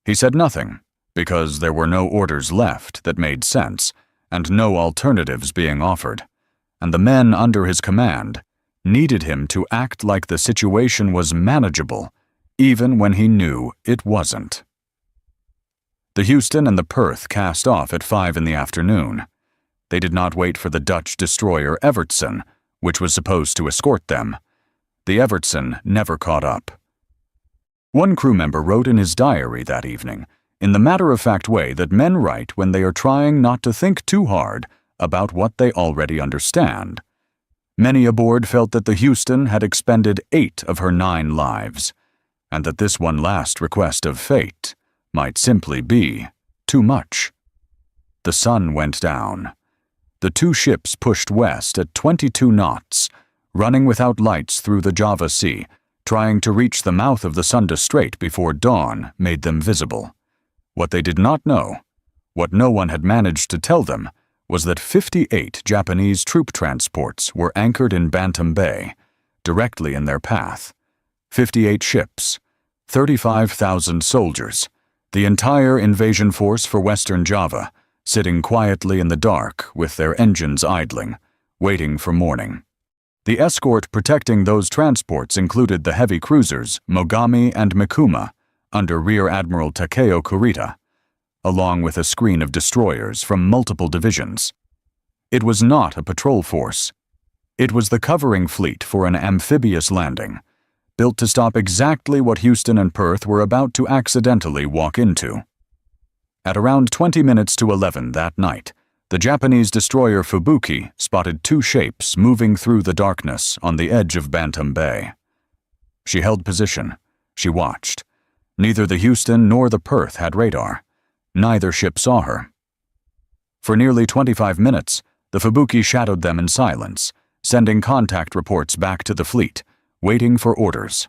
He said nothing, because there were no orders left that made sense, and no alternatives being offered, and the men under his command needed him to act like the situation was manageable, even when he knew it wasn't. The Houston and the Perth cast off at 5 in the afternoon. They did not wait for the Dutch destroyer Evertsen, which was supposed to escort them. The Evertsen never caught up. One crew member wrote in his diary that evening, in the matter-of-fact way that men write when they are trying not to think too hard about what they already understand. Many aboard felt that the Houston had expended 8 of her 9 lives, and that this one last request of fate might simply be too much. The sun went down. The two ships pushed west at 22 knots, running without lights through the Java Sea, trying to reach the mouth of the Sunda Strait before dawn made them visible. What they did not know, what no one had managed to tell them, was that 58 Japanese troop transports were anchored in Bantam Bay, directly in their path. 58 ships, 35,000 soldiers, the entire invasion force for Western Java, sitting quietly in the dark with their engines idling, waiting for morning. The escort protecting those transports included the heavy cruisers Mogami and Mikuma, under Rear Admiral Takeo Kurita, along with a screen of destroyers from multiple divisions. It was not a patrol force. It was the covering fleet for an amphibious landing, built to stop exactly what Houston and Perth were about to accidentally walk into. At around 20 minutes to 11 that night, the Japanese destroyer Fubuki spotted 2 shapes moving through the darkness on the edge of Bantam Bay. She held position. She watched. Neither the Houston nor the Perth had radar. Neither ship saw her. For nearly 25 minutes, the Fubuki shadowed them in silence, sending contact reports back to the fleet, waiting for orders.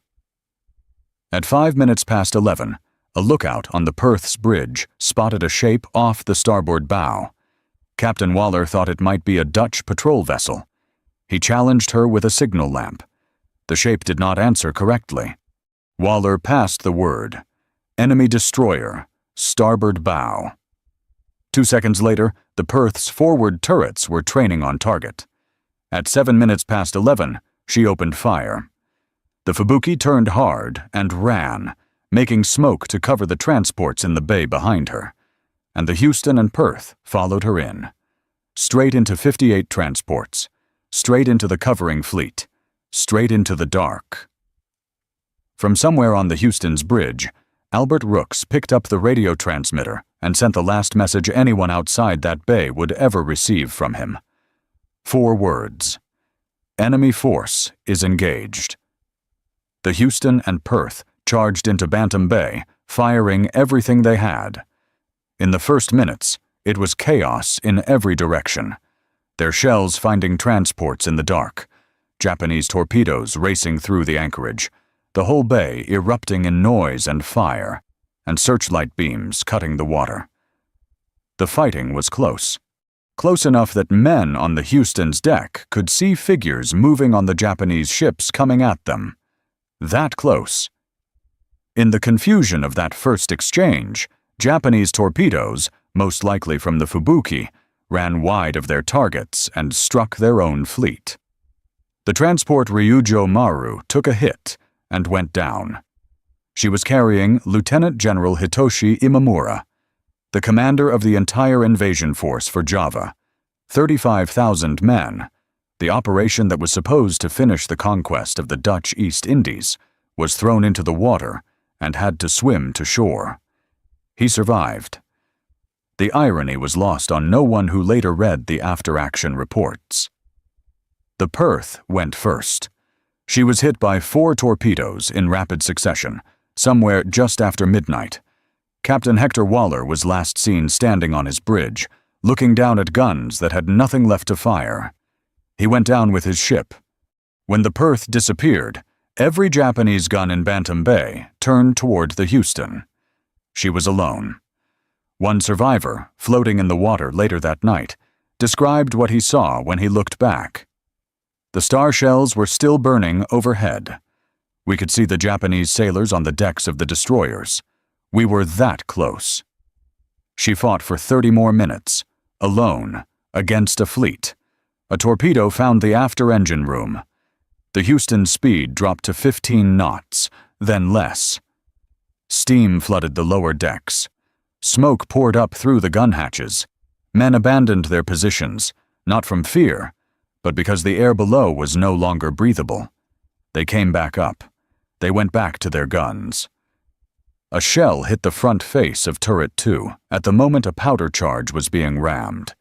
At 5 minutes past 11, a lookout on the Perth's bridge spotted a shape off the starboard bow. Captain Waller thought it might be a Dutch patrol vessel. He challenged her with a signal lamp. The shape did not answer correctly. Waller passed the word. Enemy destroyer, starboard bow. 2 seconds later, the Perth's forward turrets were training on target. At 7 minutes past 11, she opened fire. The Fubuki turned hard and ran, making smoke to cover the transports in the bay behind her, and the Houston and Perth followed her in. Straight into 58 transports, straight into the covering fleet, straight into the dark. From somewhere on the Houston's bridge, Albert Rooks picked up the radio transmitter and sent the last message anyone outside that bay would ever receive from him. 4 words. Enemy force is engaged. The Houston and Perth charged into Bantam Bay, firing everything they had. In the first minutes, it was chaos in every direction. Their shells finding transports in the dark, Japanese torpedoes racing through the anchorage, the whole bay erupting in noise and fire, and searchlight beams cutting the water. The fighting was close. Close enough that men on the Houston's deck could see figures moving on the Japanese ships coming at them. That close. In the confusion of that first exchange, Japanese torpedoes, most likely from the Fubuki, ran wide of their targets and struck their own fleet. The transport Ryujo Maru took a hit and went down. She was carrying Lieutenant General Hitoshi Imamura, the commander of the entire invasion force for Java, 35,000 men. The operation that was supposed to finish the conquest of the Dutch East Indies was thrown into the water and had to swim to shore. He survived. The irony was lost on no one who later read the after-action reports. The Perth went first. She was hit by 4 torpedoes in rapid succession, somewhere just after midnight. Captain Hector Waller was last seen standing on his bridge, looking down at guns that had nothing left to fire. He went down with his ship. When the Perth disappeared, every Japanese gun in Bantam Bay turned toward the Houston. She was alone. One survivor, floating in the water later that night, described what he saw when he looked back. The star shells were still burning overhead. We could see the Japanese sailors on the decks of the destroyers. We were that close. She fought for 30 more minutes, alone, against a fleet. A torpedo found the after engine room. The Houston's speed dropped to 15 knots, then less. Steam flooded the lower decks. Smoke poured up through the gun hatches. Men abandoned their positions, not from fear, but because the air below was no longer breathable. They came back up. They went back to their guns. A shell hit the front face of turret 2 at the moment a powder charge was being rammed.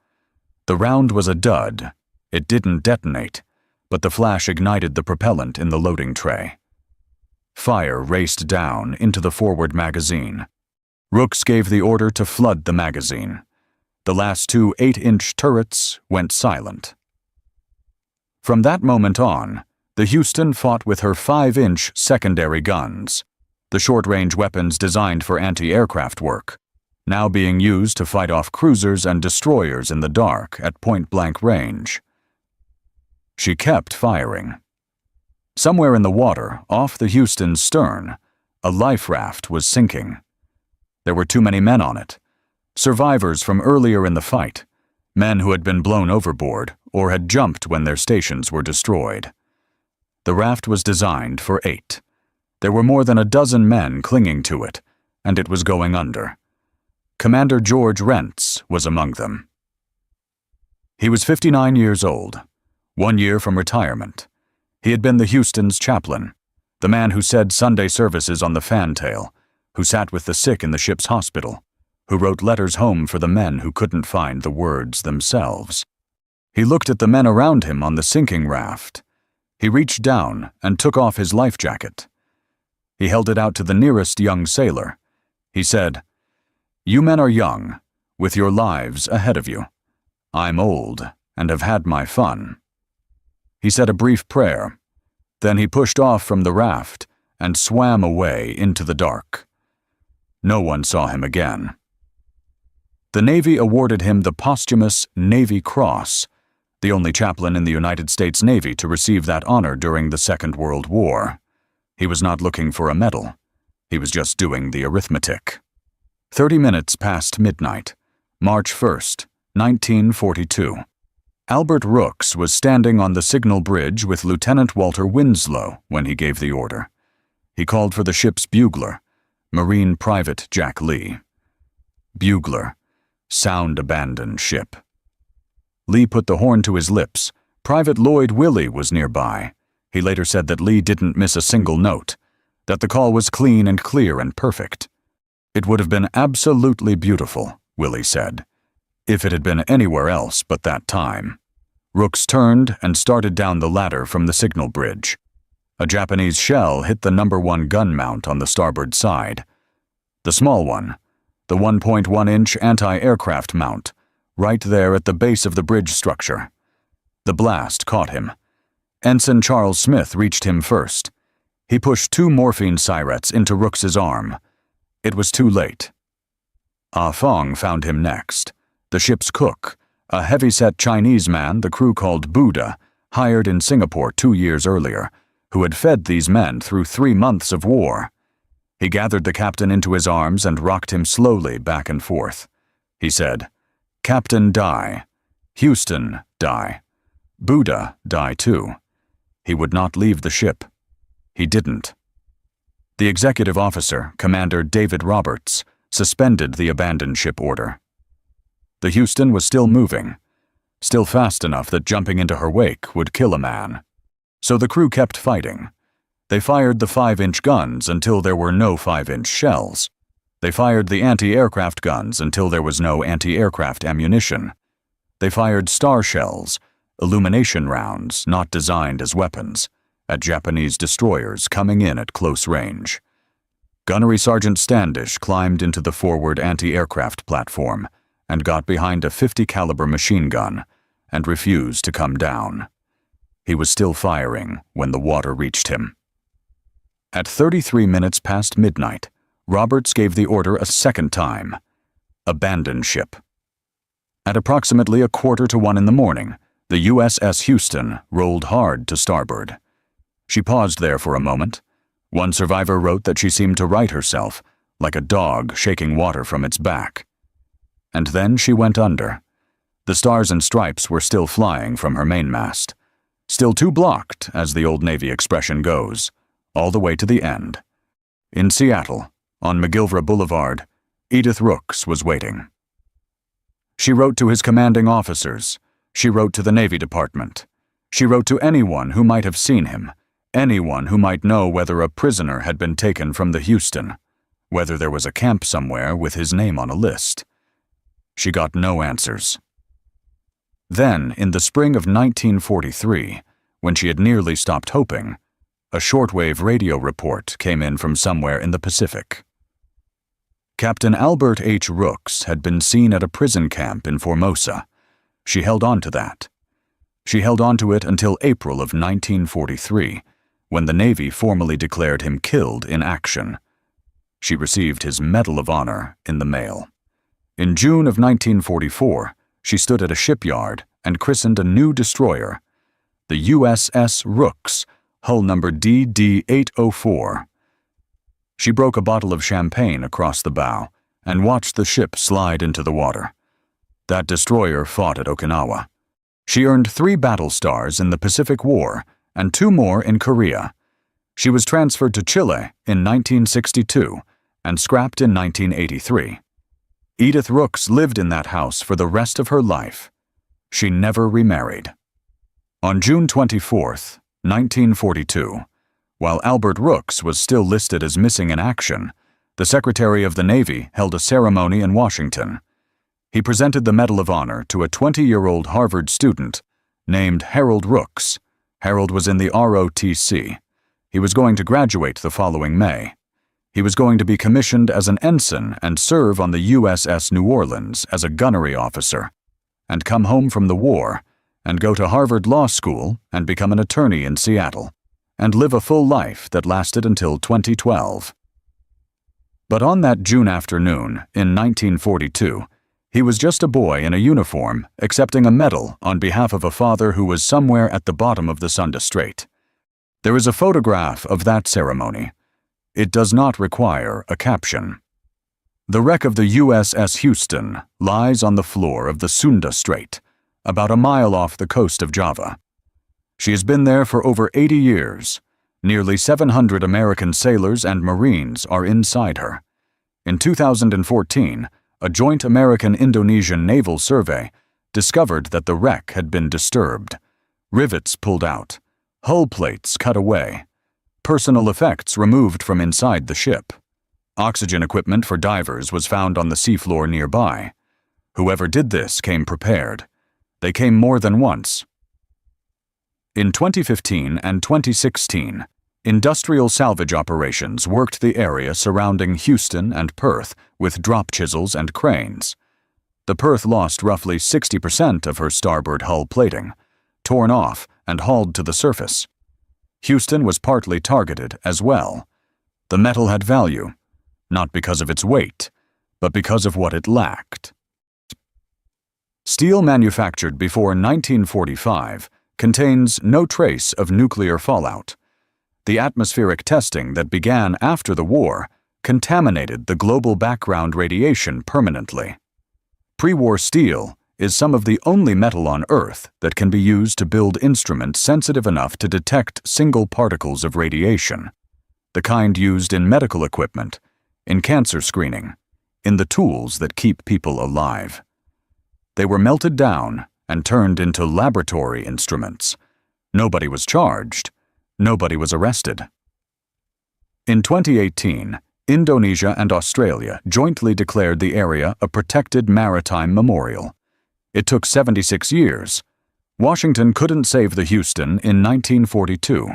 The round was a dud. It didn't detonate, but the flash ignited the propellant in the loading tray. Fire raced down into the forward magazine. Rooks gave the order to flood the magazine. The last 2 8-inch turrets went silent. From that moment on, the Houston fought with her 5-inch secondary guns, the short-range weapons designed for anti-aircraft work, now being used to fight off cruisers and destroyers in the dark at point-blank range. She kept firing. Somewhere in the water, off the Houston's stern, a life raft was sinking. There were too many men on it. Survivors from earlier in the fight, men who had been blown overboard or had jumped when their stations were destroyed. The raft was designed for 8. There were more than a dozen men clinging to it, and it was going under. Commander George Rents was among them. He was 59 years old, 1 year from retirement. He had been the Houston's chaplain, the man who said Sunday services on the fantail, who sat with the sick in the ship's hospital, who wrote letters home for the men who couldn't find the words themselves. He looked at the men around him on the sinking raft. He reached down and took off his life jacket. He held it out to the nearest young sailor. He said, "You men are young, with your lives ahead of you. I'm old and have had my fun." He said a brief prayer. Then he pushed off from the raft and swam away into the dark. No one saw him again. The Navy awarded him the posthumous Navy Cross, the only chaplain in the United States Navy to receive that honor during the Second World War. He was not looking for a medal. He was just doing the arithmetic. 30 minutes past midnight, March 1st, 1942. Albert Rooks was standing on the signal bridge with Lieutenant Walter Winslow when he gave the order. He called for the ship's bugler, Marine Private Jack Lee. Bugler, sound abandoned ship. Lee put the horn to his lips. Private Lloyd Willey was nearby. He later said that Lee didn't miss a single note, that the call was clean and clear and perfect. It would have been absolutely beautiful, Willey said, if it had been anywhere else but that time. Rooks turned and started down the ladder from the signal bridge. A Japanese shell hit the number 1 gun mount on the starboard side. The small one, the 1.1-inch anti-aircraft mount, right there at the base of the bridge structure. The blast caught him. Ensign Charles Smith reached him first. He pushed 2 morphine syrets into Rooks's arm. It was too late. Ah Fong found him next. The ship's cook, a heavy-set Chinese man the crew called Buddha, hired in Singapore 2 years earlier, who had fed these men through 3 months of war. He gathered the captain into his arms and rocked him slowly back and forth. He said, "Captain, die. Houston, die. Buddha, die too." He would not leave the ship. He didn't. The executive officer, Commander David Roberts, suspended the abandoned ship order. The Houston was still moving, still fast enough that jumping into her wake would kill a man. So the crew kept fighting. They fired the 5-inch guns until there were no 5-inch shells. They fired the anti-aircraft guns until there was no anti-aircraft ammunition. They fired star shells, illumination rounds not designed as weapons, at Japanese destroyers coming in at close range. Gunnery Sergeant Standish climbed into the forward anti-aircraft platform and got behind a .50 caliber machine gun and refused to come down. He was still firing when the water reached him. At 33 minutes past midnight, Roberts gave the order a second time: abandon ship. At approximately 1:45 in the morning, the USS Houston rolled hard to starboard. She paused there for a moment. One survivor wrote that she seemed to right herself, like a dog shaking water from its back. And then she went under. The stars and stripes were still flying from her mainmast. Still too blocked, as the old Navy expression goes, all the way to the end. In Seattle, on McGillivray Boulevard, Edith Rooks was waiting. She wrote to his commanding officers. She wrote to the Navy Department. She wrote to anyone who might have seen him, anyone who might know whether a prisoner had been taken from the Houston, whether there was a camp somewhere with his name on a list. She got no answers. Then, in the spring of 1943, when she had nearly stopped hoping, a shortwave radio report came in from somewhere in the Pacific. Captain Albert H. Rooks had been seen at a prison camp in Formosa. She held on to that. She held on to it until April of 1943, when the Navy formally declared him killed in action. She received his Medal of Honor in the mail. In June of 1944, she stood at a shipyard and christened a new destroyer, the USS Rooks, hull number DD-804. She broke a bottle of champagne across the bow and watched the ship slide into the water. That destroyer fought at Okinawa. She earned 3 battle stars in the Pacific War and 2 more in Korea. She was transferred to Chile in 1962 and scrapped in 1983. Edith Rooks lived in that house for the rest of her life. She never remarried. On June 24, 1942, while Albert Rooks was still listed as missing in action, the Secretary of the Navy held a ceremony in Washington. He presented the Medal of Honor to a 20-year-old Harvard student named Harold Rooks. Harold was in the ROTC. He was going to graduate the following May. He was going to be commissioned as an ensign and serve on the USS New Orleans as a gunnery officer, and come home from the war and go to Harvard Law School and become an attorney in Seattle, and live a full life that lasted until 2012. But on that June afternoon in 1942, he was just a boy in a uniform accepting a medal on behalf of a father who was somewhere at the bottom of the Sunda Strait. There is a photograph of that ceremony. It does not require a caption. The wreck of the USS Houston lies on the floor of the Sunda Strait, about a mile off the coast of Java. She has been there for over 80 years. Nearly 700 American sailors and Marines are inside her. In 2014, a joint American-Indonesian naval survey discovered that the wreck had been disturbed. Rivets pulled out, hull plates cut away, personal effects removed from inside the ship. Oxygen equipment for divers was found on the seafloor nearby. Whoever did this came prepared. They came more than once. In 2015 and 2016, industrial salvage operations worked the area surrounding Houston and Perth with drop chisels and cranes. The Perth lost roughly 60% of her starboard hull plating, torn off and hauled to the surface. Houston was partly targeted as well. The metal had value, not because of its weight, but because of what it lacked. Steel manufactured before 1945 contains no trace of nuclear fallout. The atmospheric testing that began after the war contaminated the global background radiation permanently. Pre-war steel is some of the only metal on Earth that can be used to build instruments sensitive enough to detect single particles of radiation, the kind used in medical equipment, in cancer screening, in the tools that keep people alive. They were melted down and turned into laboratory instruments. Nobody was charged. Nobody was arrested. In 2018, Indonesia and Australia jointly declared the area a protected maritime memorial. It took 76 years. Washington couldn't save the Houston in 1942.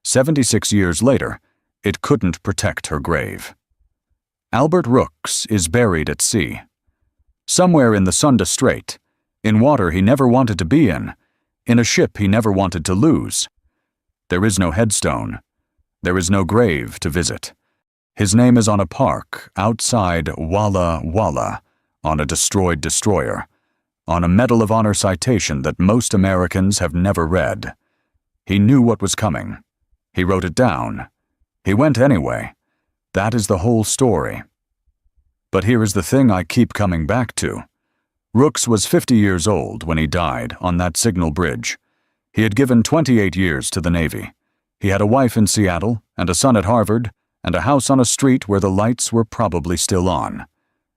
76 years later, it couldn't protect her grave. Albert Rooks is buried at sea. Somewhere in the Sunda Strait, in water he never wanted to be in a ship he never wanted to lose. There is no headstone. There is no grave to visit. His name is on a park outside Walla Walla, on a destroyed destroyer, on a Medal of Honor citation that most Americans have never read. He knew what was coming. He wrote it down. He went anyway. That is the whole story. But here is the thing I keep coming back to. Rooks was 50 years old when he died on that signal bridge. He had given 28 years to the Navy. He had a wife in Seattle and a son at Harvard and a house on a street where the lights were probably still on.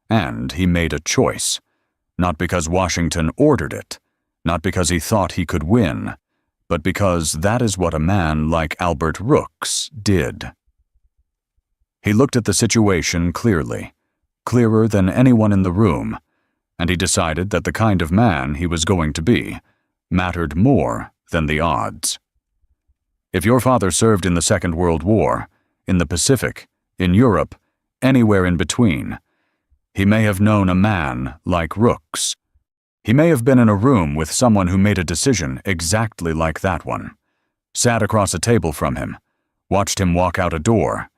And he made a choice. Not because Washington ordered it, not because he thought he could win, but because that is what a man like Albert Rooks did. He looked at the situation clearly, clearer than anyone in the room, and he decided that the kind of man he was going to be mattered more than the odds. If your father served in the Second World War, in the Pacific, in Europe, anywhere in between, he may have known a man like Rooks. He may have been in a room with someone who made a decision exactly like that one, sat across a table from him, watched him walk out a door,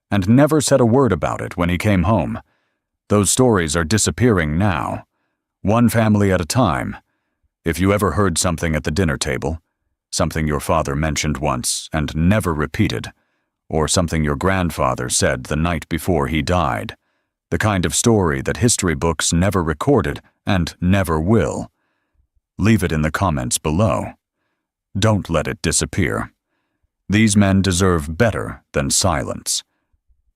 and never said a word about it when he came home. Those stories are disappearing now, one family at a time. If you ever heard something at the dinner table, something your father mentioned once and never repeated, or something your grandfather said the night before he died, the kind of story that history books never recorded and never will, leave it in the comments below. Don't let it disappear. These men deserve better than silence.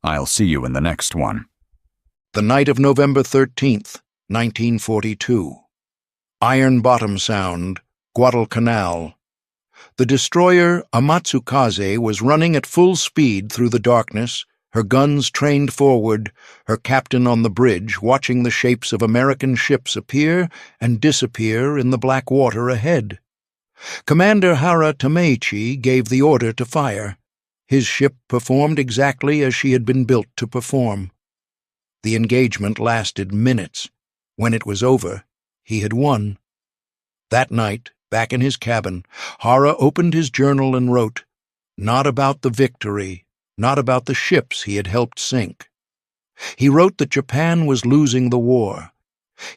I'll see you in the next one. The night of November 13th, 1942. Iron Bottom Sound, Guadalcanal. The destroyer Amatsukaze was running at full speed through the darkness, her guns trained forward, her captain on the bridge watching the shapes of American ships appear and disappear in the black water ahead. Commander Hara Tameichi gave the order to fire. His ship performed exactly as she had been built to perform. The engagement lasted minutes. When it was over, he had won. That night, back in his cabin, Hara opened his journal and wrote, not about the victory, not about the ships he had helped sink. He wrote that Japan was losing the war.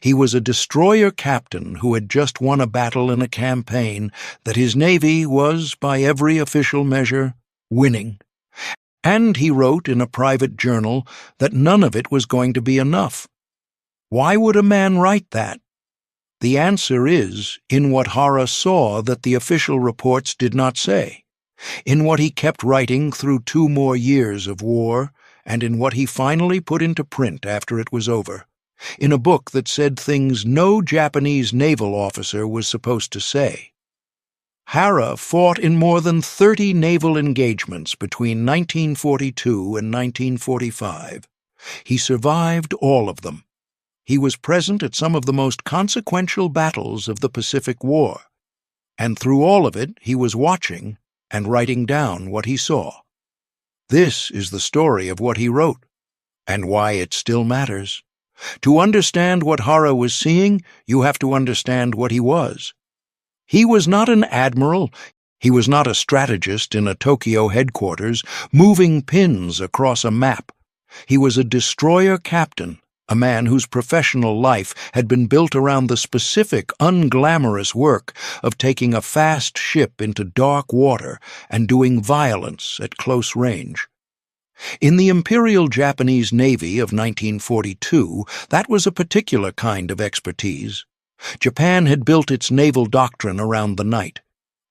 He was a destroyer captain who had just won a battle in a campaign that his navy was, by every official measure, winning. And he wrote in a private journal that none of it was going to be enough. Why would a man write that? The answer is in what Hara saw that the official reports did not say, in what he kept writing through 2 more years of war, and in what he finally put into print after it was over, in a book that said things no Japanese naval officer was supposed to say. Hara fought in more than 30 naval engagements between 1942 and 1945. He survived all of them. He was present at some of the most consequential battles of the Pacific War, and through all of it he was watching and writing down what he saw. This is the story of what he wrote, and why it still matters. To understand what Hara was seeing, you have to understand what he was. He was not an admiral. He was not a strategist in a Tokyo headquarters, moving pins across a map. He was a destroyer captain, a man whose professional life had been built around the specific, unglamorous work of taking a fast ship into dark water and doing violence at close range. In the Imperial Japanese Navy of 1942, that was a particular kind of expertise. Japan had built its naval doctrine around the night.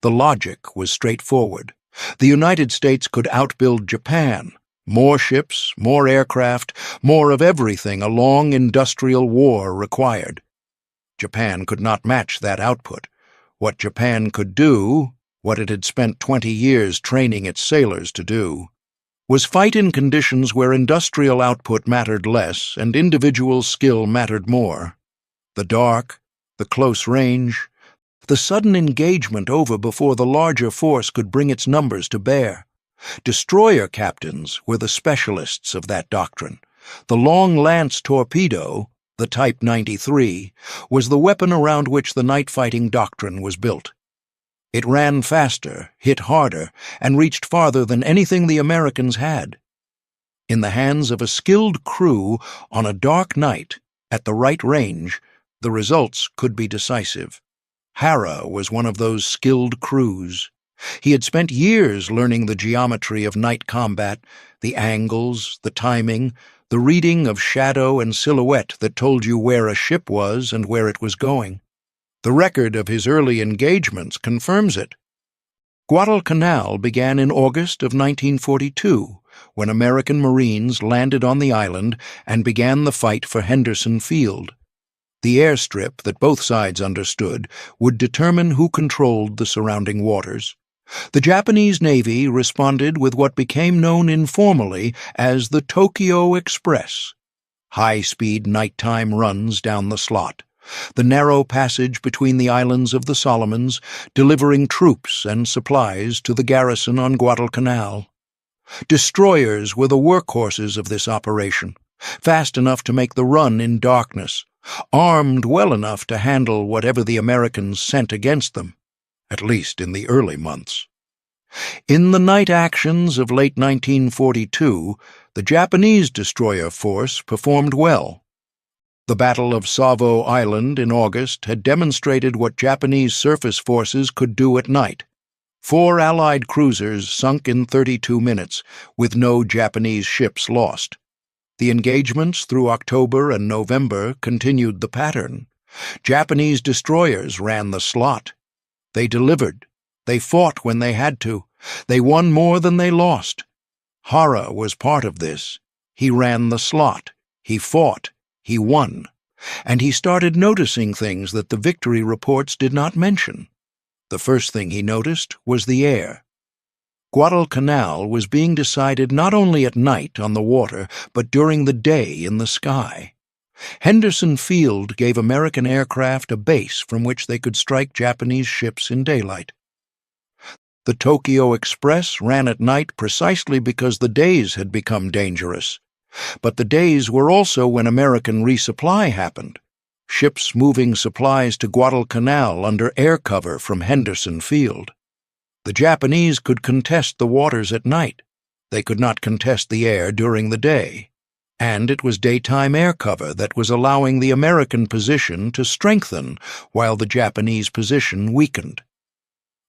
The logic was straightforward. The United States could outbuild Japan. More ships, more aircraft, more of everything a long industrial war required. Japan could not match that output. What Japan could do, what it had spent 20 years training its sailors to do, was fight in conditions where industrial output mattered less and individual skill mattered more. The dark, the close range, the sudden engagement over before the larger force could bring its numbers to bear. Destroyer captains were the specialists of that doctrine. The long lance torpedo, the Type 93, was the weapon around which the night-fighting doctrine was built. It ran faster, hit harder, and reached farther than anything the Americans had. In the hands of a skilled crew on a dark night, at the right range, the results could be decisive. Harada was one of those skilled crews. He had spent years learning the geometry of night combat, the angles, the timing, the reading of shadow and silhouette that told you where a ship was and where it was going. The record of his early engagements confirms it. Guadalcanal began in August of 1942, when American Marines landed on the island and began the fight for Henderson Field. The airstrip that both sides understood would determine who controlled the surrounding waters. The Japanese Navy responded with what became known informally as the Tokyo Express. High-speed nighttime runs down the slot, the narrow passage between the islands of the Solomons, delivering troops and supplies to the garrison on Guadalcanal. Destroyers were the workhorses of this operation, fast enough to make the run in darkness, armed well enough to handle whatever the Americans sent against them, at least in the early months. In the night actions of late 1942, the Japanese destroyer force performed well. The Battle of Savo Island in August had demonstrated what Japanese surface forces could do at night. 4 Allied cruisers sunk in 32 minutes, with no Japanese ships lost. The engagements through October and November continued the pattern. Japanese destroyers ran the slot. They delivered. They fought when they had to. They won more than they lost. Harada was part of this. He ran the slot. He fought. He won. And he started noticing things that the victory reports did not mention. The first thing he noticed was the air. Guadalcanal was being decided not only at night on the water, but during the day in the sky. Henderson Field gave American aircraft a base from which they could strike Japanese ships in daylight. The Tokyo Express ran at night precisely because the days had become dangerous. But the days were also when American resupply happened. Ships moving supplies to Guadalcanal under air cover from Henderson Field. The Japanese could contest the waters at night. They could not contest the air during the day. And it was daytime air cover that was allowing the American position to strengthen while the Japanese position weakened.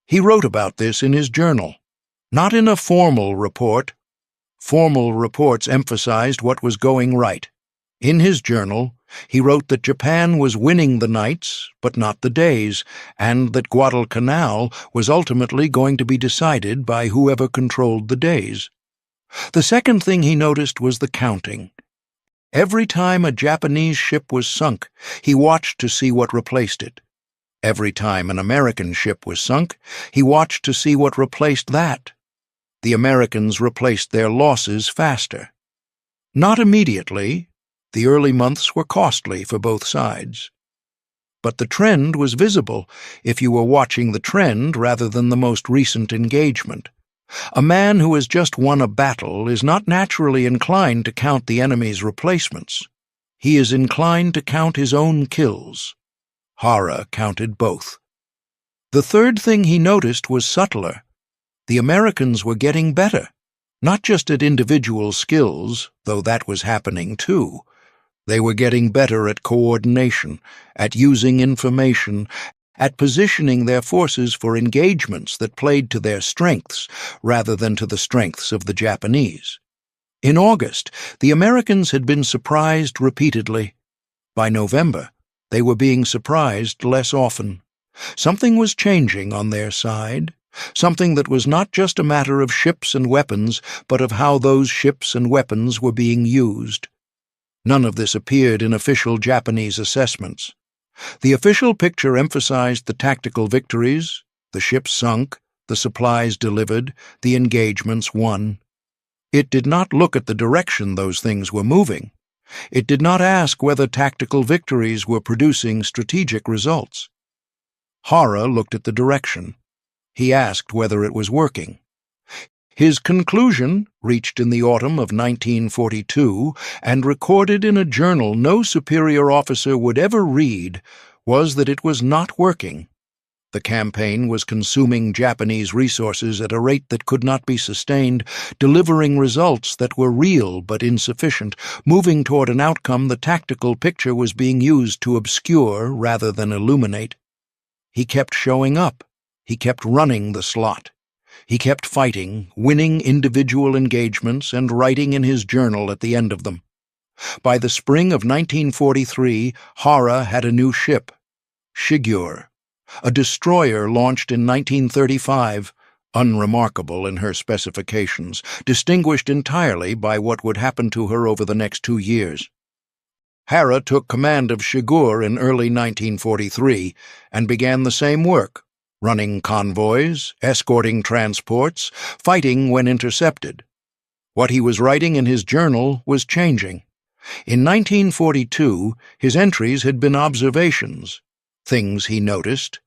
He wrote about this in his journal, not in a formal report. Formal reports emphasized what was going right. In his journal, he wrote that Japan was winning the nights, but not the days, and that Guadalcanal was ultimately going to be decided by whoever controlled the days. The second thing he noticed was the counting. Every time a Japanese ship was sunk, he watched to see what replaced it. Every time an American ship was sunk, he watched to see what replaced that. The Americans replaced their losses faster. Not immediately. The early months were costly for both sides. But the trend was visible if you were watching the trend rather than the most recent engagement. A man who has just won a battle is not naturally inclined to count the enemy's replacements. He is inclined to count his own kills. Harada counted both. The third thing he noticed was subtler. The Americans were getting better, not just at individual skills, though that was happening too. They were getting better at coordination, at using information, at positioning their forces for engagements that played to their strengths rather than to the strengths of the Japanese. In August, the Americans had been surprised repeatedly. By November, they were being surprised less often. Something was changing on their side, something that was not just a matter of ships and weapons, but of how those ships and weapons were being used. None of this appeared in official Japanese assessments. The official picture emphasized the tactical victories, the ships sunk, the supplies delivered, the engagements won. It did not look at the direction those things were moving. It did not ask whether tactical victories were producing strategic results. Harada looked at the direction. He asked whether it was working. His conclusion, reached in the autumn of 1942 and recorded in a journal no superior officer would ever read, was that it was not working. The campaign was consuming Japanese resources at a rate that could not be sustained, delivering results that were real but insufficient, moving toward an outcome the tactical picture was being used to obscure rather than illuminate. He kept showing up. He kept running the slot. He kept fighting, winning individual engagements, and writing in his journal at the end of them. By the spring of 1943, Hara had a new ship, Shigure, a destroyer launched in 1935, unremarkable in her specifications, distinguished entirely by what would happen to her over the next 2 years. Hara took command of Shigure in early 1943 and began the same work, running convoys, escorting transports, fighting when intercepted. What he was writing in his journal was changing. In 1942, his entries had been observations, things he noticed,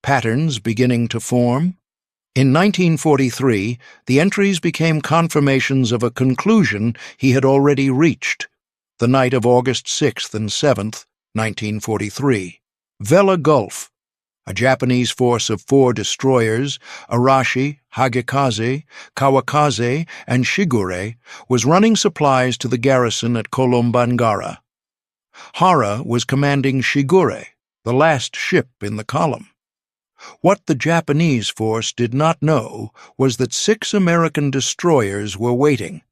patterns beginning to form. In 1943, the entries became confirmations of a conclusion he had already reached, the night of August 6th and 7th, 1943. Vela Gulf, a Japanese force of 4 destroyers, Arashi, Hagekaze, Kawakaze, and Shigure, was running supplies to the garrison at Kolombangara. Hara was commanding Shigure, the last ship in the column. What the Japanese force did not know was that 6 American destroyers were waiting,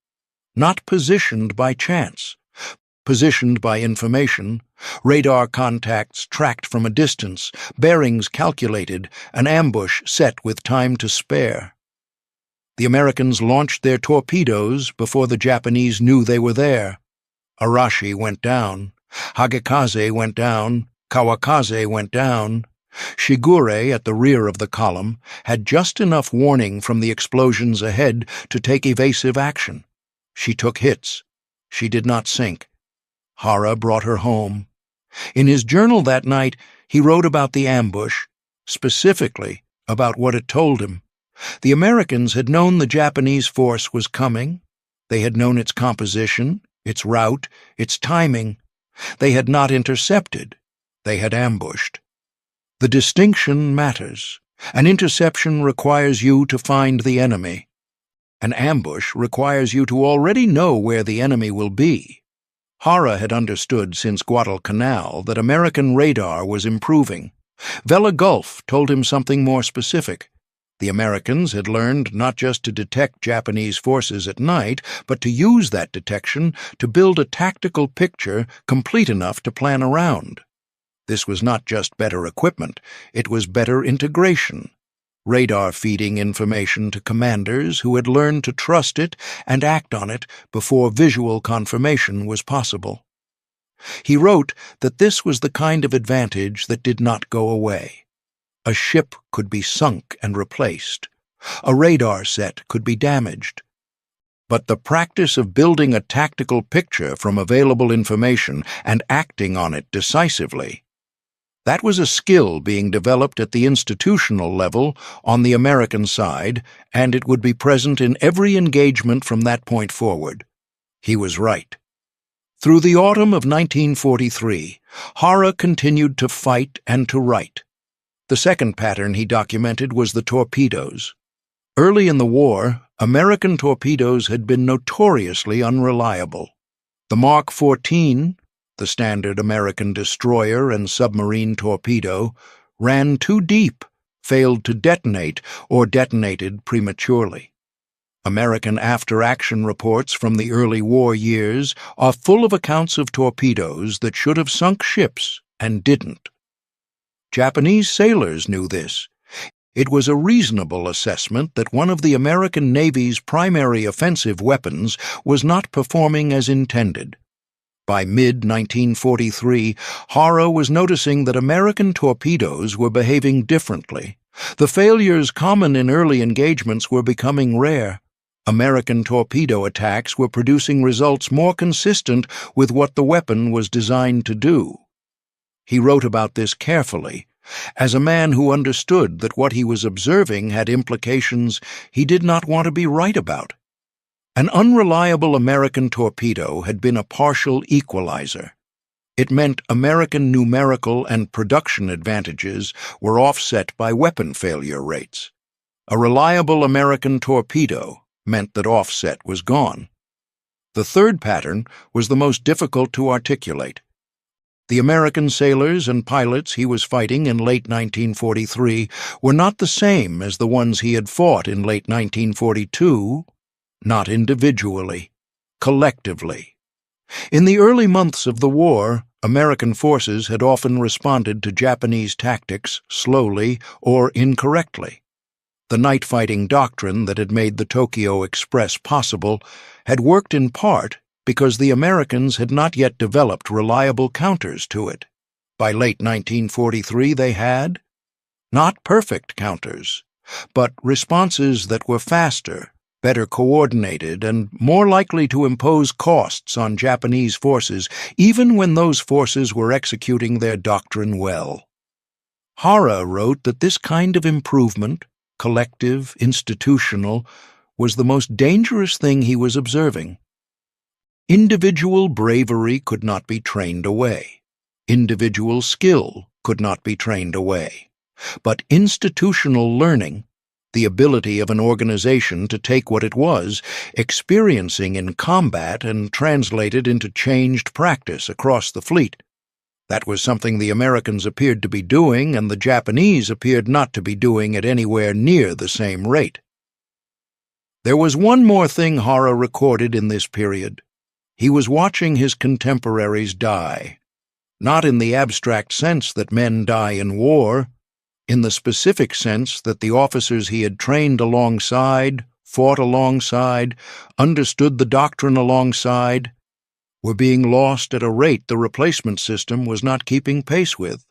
not positioned by chance, positioned by information, radar contacts tracked from a distance, bearings calculated, an ambush set with time to spare. The Americans launched their torpedoes before the Japanese knew they were there. Arashi went down, Hagekaze went down, Kawakaze went down. Shigure, at the rear of the column, had just enough warning from the explosions ahead to take evasive action. She took hits. She did not sink. Hara brought her home. In his journal that night, he wrote about the ambush, specifically about what it told him. The Americans had known the Japanese force was coming. They had known its composition, its route, its timing. They had not intercepted. They had ambushed. The distinction matters. An interception requires you to find the enemy. An ambush requires you to already know where the enemy will be. Hara had understood since Guadalcanal that American radar was improving. Vela Gulf told him something more specific. The Americans had learned not just to detect Japanese forces at night, but to use that detection to build a tactical picture complete enough to plan around. This was not just better equipment, it was better integration. Radar feeding information to commanders who had learned to trust it and act on it before visual confirmation was possible. He wrote that this was the kind of advantage that did not go away. A ship could be sunk and replaced. A radar set could be damaged. But the practice of building a tactical picture from available information and acting on it decisively, that was a skill being developed at the institutional level on the American side, and it would be present in every engagement from that point forward. He was right. Through the autumn of 1943, Hara continued to fight and to write. The second pattern he documented was the torpedoes. Early in the war, American torpedoes had been notoriously unreliable. The Mark 14, the standard American destroyer and submarine torpedo, ran too deep, failed to detonate, or detonated prematurely. American after-action reports from the early war years are full of accounts of torpedoes that should have sunk ships and didn't. Japanese sailors knew this. It was a reasonable assessment that one of the American Navy's primary offensive weapons was not performing as intended. By mid-1943, Hara was noticing that American torpedoes were behaving differently. The failures common in early engagements were becoming rare. American torpedo attacks were producing results more consistent with what the weapon was designed to do. He wrote about this carefully, As a man who understood that what he was observing had implications he did not want to be right about. An unreliable American torpedo had been a partial equalizer. It meant American numerical and production advantages were offset by weapon failure rates. A reliable American torpedo meant that offset was gone. The third pattern was the most difficult to articulate. The American sailors and pilots he was fighting in late 1943 were not the same as the ones he had fought in late 1942, not individually, collectively. In the early months of the war, American forces had often responded to Japanese tactics slowly or incorrectly. The night-fighting doctrine that had made the Tokyo Express possible had worked in part because the Americans had not yet developed reliable counters to it. By late 1943 they had, not perfect counters, but responses that were faster, better coordinated, and more likely to impose costs on Japanese forces, even when those forces were executing their doctrine well. Hara wrote that this kind of improvement, collective, institutional, was the most dangerous thing he was observing. Individual bravery could not be trained away. Individual skill could not be trained away. But institutional learning, the ability of an organization to take what it was experiencing in combat and translate it into changed practice across the fleet, that was something the Americans appeared to be doing and the Japanese appeared not to be doing at anywhere near the same rate. There was one more thing Hara recorded in this period. He was watching his contemporaries die, not in the abstract sense that men die in war, in the specific sense that the officers he had trained alongside, fought alongside, understood the doctrine alongside, were being lost at a rate the replacement system was not keeping pace with.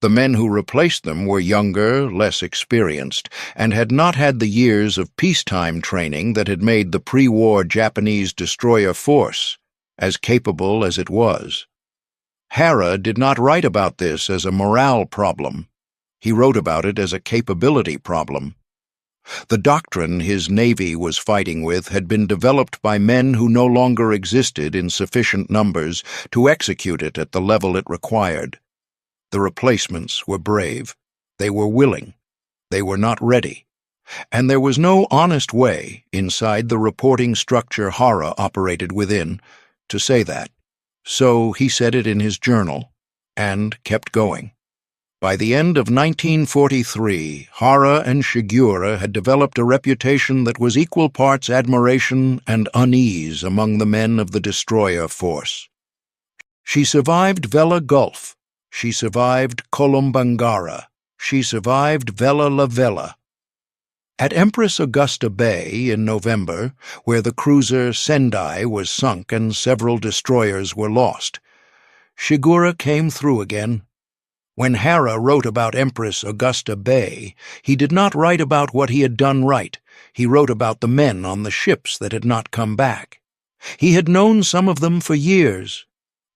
The men who replaced them were younger, less experienced, and had not had the years of peacetime training that had made the pre-war Japanese destroyer force as capable as it was. Hara did not write about this as a morale problem. He wrote about it as a capability problem. The doctrine his Navy was fighting with had been developed by men who no longer existed in sufficient numbers to execute it at the level it required. The replacements were brave. They were willing. They were not ready. And there was no honest way, inside the reporting structure Hara operated within, to say that. So he said it in his journal, and kept going. By the end of 1943, Hara and Shigura had developed a reputation that was equal parts admiration and unease among the men of the destroyer force. She survived Vela Gulf. She survived Kolombangara. She survived Vela La Vela. At Empress Augusta Bay in November, where the cruiser Sendai was sunk and several destroyers were lost, Shigura came through again. When Hara wrote about Empress Augusta Bay, he did not write about what he had done right. He wrote about the men on the ships that had not come back. He had known some of them for years,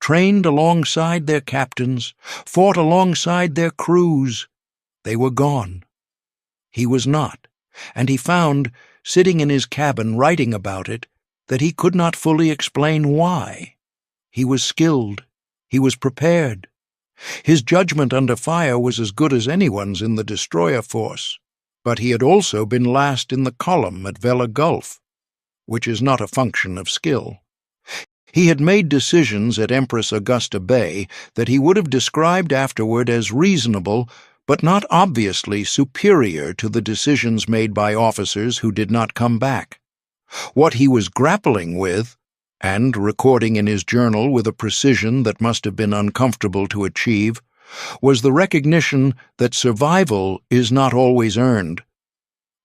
trained alongside their captains, fought alongside their crews. They were gone. He was not, and he found, sitting in his cabin writing about it, that he could not fully explain why. He was skilled. He was prepared. His judgment under fire was as good as anyone's in the destroyer force, but he had also been last in the column at Vela Gulf, which is not a function of skill. He had made decisions at Empress Augusta Bay that he would have described afterward as reasonable, but not obviously superior to the decisions made by officers who did not come back. What he was grappling with, and recording in his journal with a precision that must have been uncomfortable to achieve, was the recognition that survival is not always earned.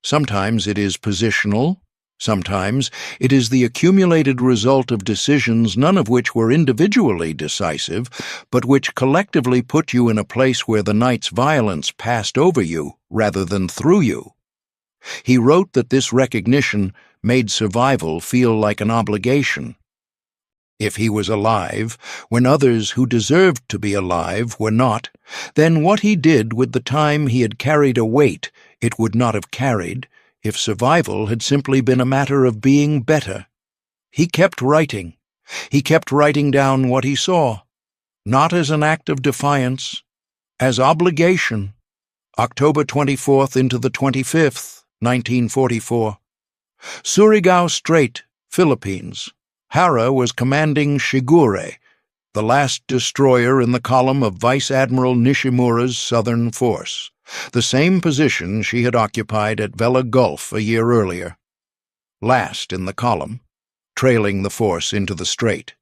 Sometimes it is positional. Sometimes it is the accumulated result of decisions none of which were individually decisive, but which collectively put you in a place where the night's violence passed over you rather than through you. He wrote that this recognition made survival feel like an obligation. If he was alive, when others who deserved to be alive were not, then what he did with the time he had carried a weight it would not have carried if survival had simply been a matter of being better. He kept writing. He kept writing down what he saw, not as an act of defiance, as obligation. October 24th into the 25th, 1944. Surigao Strait, Philippines. Hara was commanding Shigure, the last destroyer in the column of Vice Admiral Nishimura's Southern Force, the same position she had occupied at Vela Gulf a year earlier. Last in the column, trailing the force into the strait.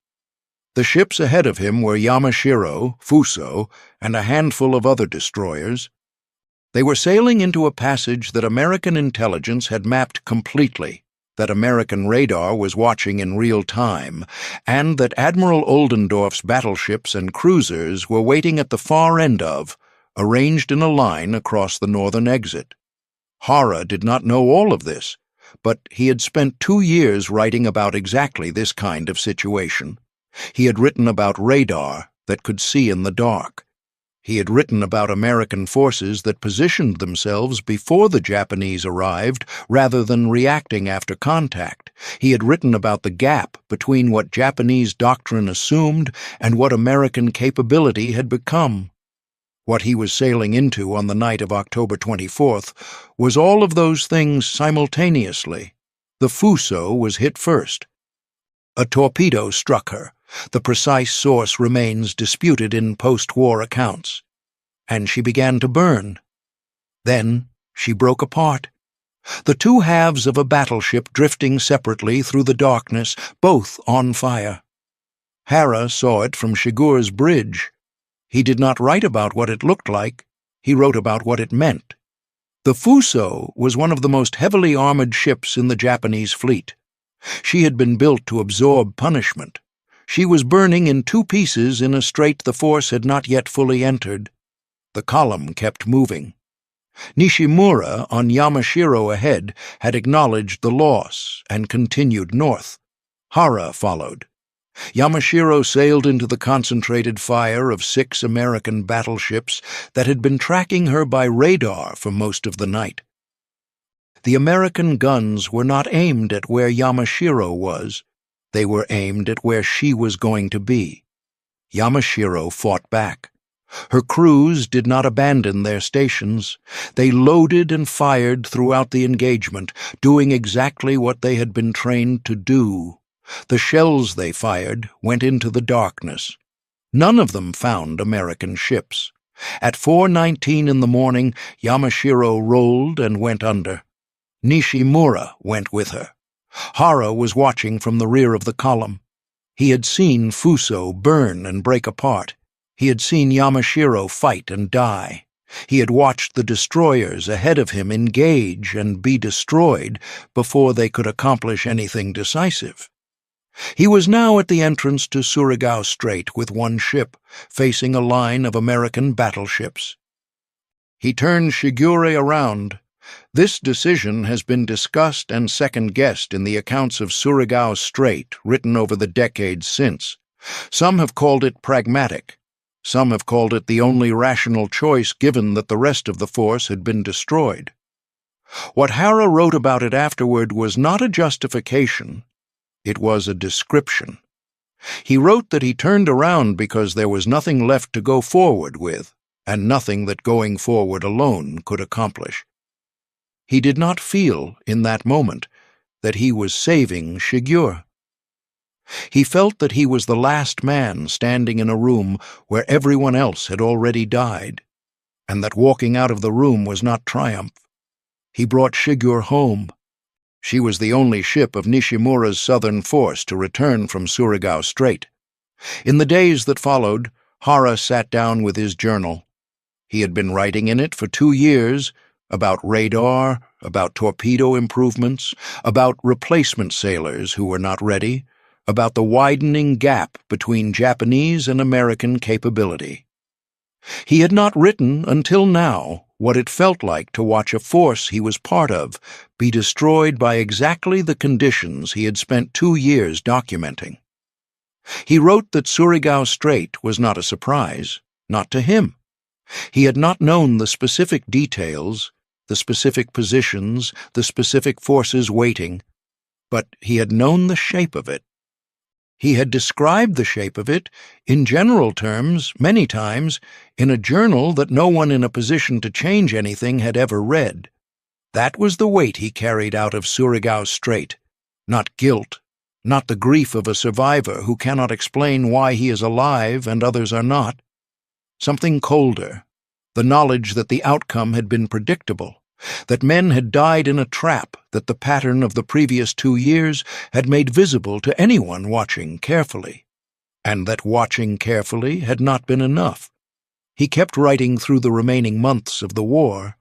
The ships ahead of him were Yamashiro, Fuso, and a handful of other destroyers. They were sailing into a passage that American intelligence had mapped completely, that American radar was watching in real time, and that Admiral Oldendorf's battleships and cruisers were waiting at the far end of, arranged in a line across the northern exit. Hara did not know all of this, but he had spent 2 years writing about exactly this kind of situation. He had written about radar that could see in the dark. He had written about American forces that positioned themselves before the Japanese arrived rather than reacting after contact. He had written about the gap between what Japanese doctrine assumed and what American capability had become. What he was sailing into on the night of October 24th was all of those things simultaneously. The Fuso was hit first. A torpedo struck her. The precise source remains disputed in post-war accounts. And she began to burn. Then she broke apart. The two halves of a battleship drifting separately through the darkness, both on fire. Hara saw it from Shigure's bridge. He did not write about what it looked like. He wrote about what it meant. The Fuso was one of the most heavily armored ships in the Japanese fleet. She had been built to absorb punishment. She was burning in 2 pieces in a strait the force had not yet fully entered. The column kept moving. Nishimura, on Yamashiro ahead, had acknowledged the loss and continued north. Hara followed. Yamashiro sailed into the concentrated fire of 6 American battleships that had been tracking her by radar for most of the night. The American guns were not aimed at where Yamashiro was. They were aimed at where she was going to be. Yamashiro fought back. Her crews did not abandon their stations. They loaded and fired throughout the engagement, doing exactly what they had been trained to do. The shells they fired went into the darkness. None of them found American ships. At 4:19 in the morning, Yamashiro rolled and went under. Nishimura went with her. Hara was watching from the rear of the column. He had seen Fuso burn and break apart. He had seen Yamashiro fight and die. He had watched the destroyers ahead of him engage and be destroyed before they could accomplish anything decisive. He was now at the entrance to Surigao Strait with 1 ship, facing a line of American battleships. He turned Shigure around. This decision has been discussed and second-guessed in the accounts of Surigao Strait written over the decades since. Some have called it pragmatic. Some have called it the only rational choice given that the rest of the force had been destroyed. What Hara wrote about it afterward was not a justification. It was a description. He wrote that he turned around because there was nothing left to go forward with, and nothing that going forward alone could accomplish. He did not feel, in that moment, that he was saving Shigure. He felt that he was the last man standing in a room where everyone else had already died, and that walking out of the room was not triumph. He brought Shigure home. She was the only ship of Nishimura's southern force to return from Surigao Strait. In the days that followed, Hara sat down with his journal. He had been writing in it for 2 years, about radar, about torpedo improvements, about replacement sailors who were not ready, about the widening gap between Japanese and American capability. He had not written, until now, what it felt like to watch a force he was part of be destroyed by exactly the conditions he had spent 2 years documenting. He wrote that Surigao Strait was not a surprise, not to him. He had not known the specific details, the specific positions, the specific forces waiting, but he had known the shape of it. He had described the shape of it, in general terms, many times, in a journal that no one in a position to change anything had ever read. That was the weight he carried out of Surigao Strait, not guilt, not the grief of a survivor who cannot explain why he is alive and others are not. Something colder, the knowledge that the outcome had been predictable, that men had died in a trap that the pattern of the previous 2 years had made visible to anyone watching carefully, and that watching carefully had not been enough. He kept writing through the remaining months of the war.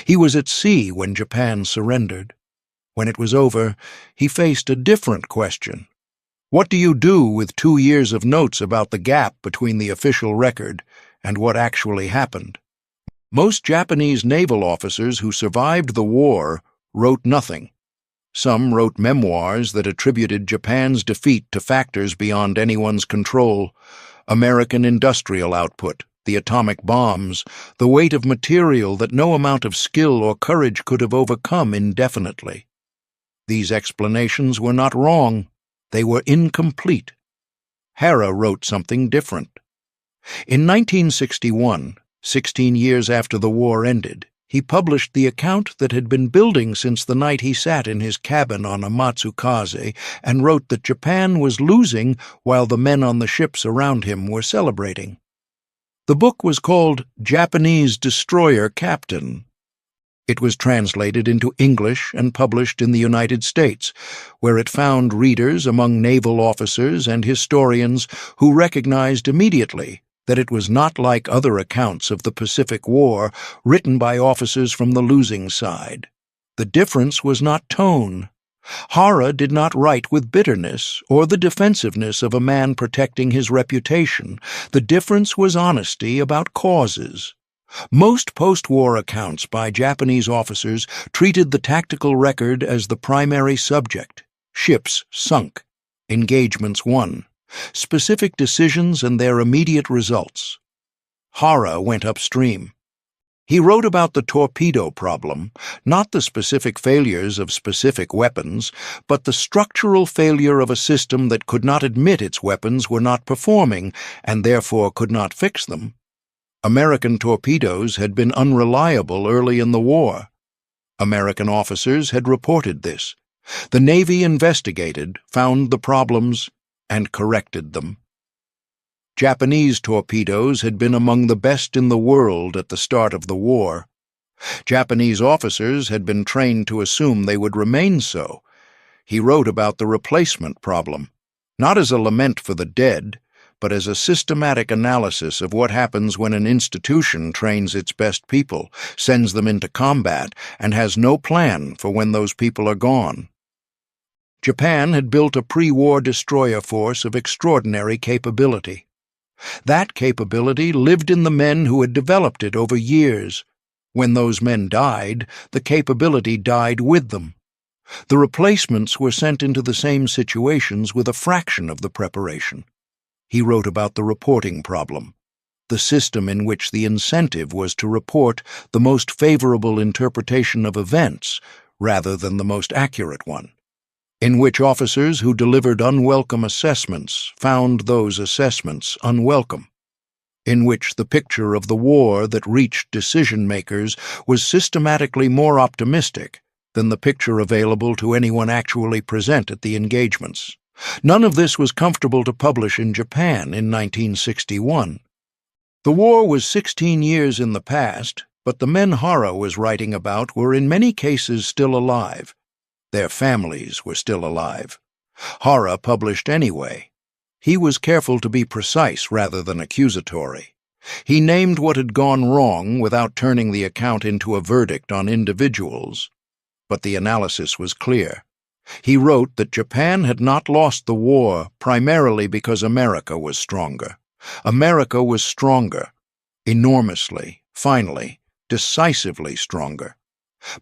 He was at sea when Japan surrendered. When it was over, he faced a different question. What do you do with 2 years of notes about the gap between the official record and what actually happened? Most Japanese naval officers who survived the war wrote nothing. Some wrote memoirs that attributed Japan's defeat to factors beyond anyone's control: American industrial output, the atomic bombs, the weight of material that no amount of skill or courage could have overcome indefinitely. These explanations were not wrong. They were incomplete. Hara wrote something different. In 1961, 16 years after the war ended, he published the account that had been building since the night he sat in his cabin on Amatsukaze and wrote that Japan was losing while the men on the ships around him were celebrating. The book was called Japanese Destroyer Captain. It was translated into English and published in the United States, where it found readers among naval officers and historians who recognized immediately that it was not like other accounts of the Pacific War written by officers from the losing side. The difference was not tone. Hara did not write with bitterness or the defensiveness of a man protecting his reputation. The difference was honesty about causes. Most post-war accounts by Japanese officers treated the tactical record as the primary subject. Ships sunk, engagements won, specific decisions and their immediate results. Hara went upstream. He wrote about the torpedo problem, not the specific failures of specific weapons, but the structural failure of a system that could not admit its weapons were not performing and therefore could not fix them. American torpedoes had been unreliable early in the war. American officers had reported this. The Navy investigated, found the problems, and corrected them. Japanese torpedoes had been among the best in the world at the start of the war. Japanese officers had been trained to assume they would remain so. He wrote about the replacement problem, not as a lament for the dead, but as a systematic analysis of what happens when an institution trains its best people, sends them into combat, and has no plan for when those people are gone. Japan had built a pre-war destroyer force of extraordinary capability. That capability lived in the men who had developed it over years. When those men died, the capability died with them. The replacements were sent into the same situations with a fraction of the preparation. He wrote about the reporting problem, the system in which the incentive was to report the most favorable interpretation of events rather than the most accurate one, in which officers who delivered unwelcome assessments found those assessments unwelcome, in which the picture of the war that reached decision-makers was systematically more optimistic than the picture available to anyone actually present at the engagements. None of this was comfortable to publish in Japan in 1961. The war was 16 years in the past, but the men Hara was writing about were in many cases still alive. Their families were still alive. Hara published anyway. He was careful to be precise rather than accusatory. He named what had gone wrong without turning the account into a verdict on individuals. But the analysis was clear. He wrote that Japan had not lost the war primarily because America was stronger. America was stronger, enormously, finally, decisively stronger.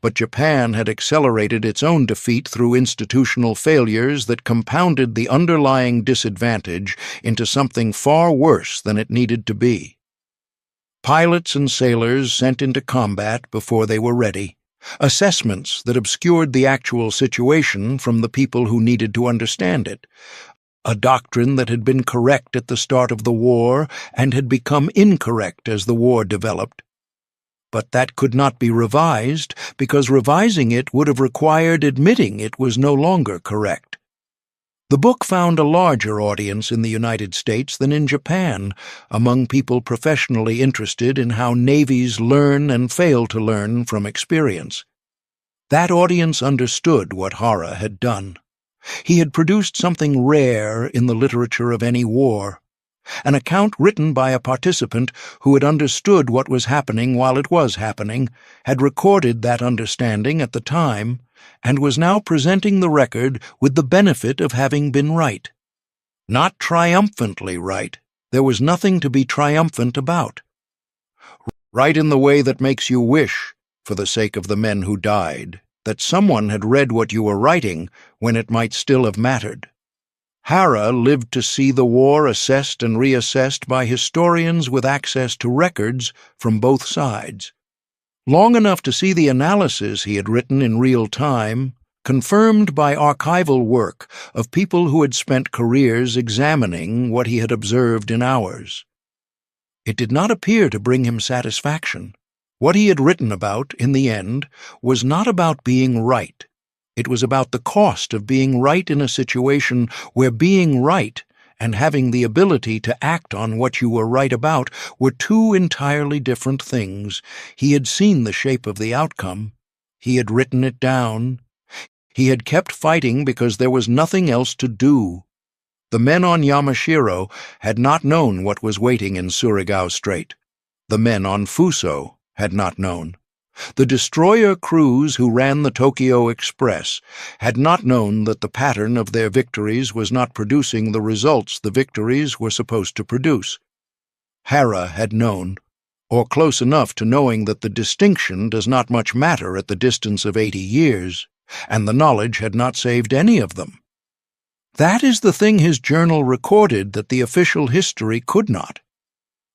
But Japan had accelerated its own defeat through institutional failures that compounded the underlying disadvantage into something far worse than it needed to be. Pilots and sailors sent into combat before they were ready, assessments that obscured the actual situation from the people who needed to understand it, a doctrine that had been correct at the start of the war and had become incorrect as the war developed. But that could not be revised, because revising it would have required admitting it was no longer correct. The book found a larger audience in the United States than in Japan, among people professionally interested in how navies learn and fail to learn from experience. That audience understood what Hara had done. He had produced something rare in the literature of any war, an account written by a participant who had understood what was happening while it was happening, had recorded that understanding at the time, and was now presenting the record with the benefit of having been right. Not triumphantly right. There was nothing to be triumphant about. Right in the way that makes you wish, for the sake of the men who died, that someone had read what you were writing when it might still have mattered. Hara lived to see the war assessed and reassessed by historians with access to records from both sides. Long enough to see the analysis he had written in real time, confirmed by archival work of people who had spent careers examining what he had observed in hours. It did not appear to bring him satisfaction. What he had written about, in the end, was not about being right. It was about the cost of being right in a situation where being right and having the ability to act on what you were right about were two entirely different things. He had seen the shape of the outcome. He had written it down. He had kept fighting because there was nothing else to do. The men on Yamashiro had not known what was waiting in Surigao Strait. The men on Fuso had not known. The destroyer crews who ran the Tokyo Express had not known that the pattern of their victories was not producing the results the victories were supposed to produce. Hara had known, or close enough to knowing that the distinction does not much matter at the distance of 80 years, and the knowledge had not saved any of them. That is the thing his journal recorded that the official history could not.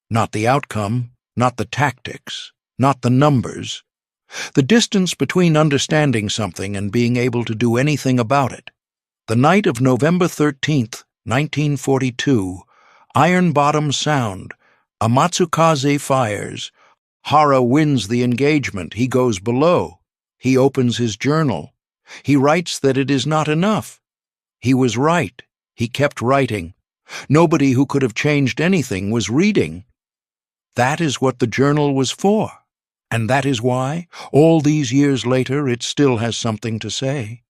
Not the outcome, not the tactics, not the numbers. The distance between understanding something and being able to do anything about it. The night of November 13th, 1942, Iron Bottom Sound, a Matsukaze fires. Hara wins the engagement. He goes below. He opens his journal. He writes that it is not enough. He was right. He kept writing. Nobody who could have changed anything was reading. That is what the journal was for. And that is why, all these years later, it still has something to say.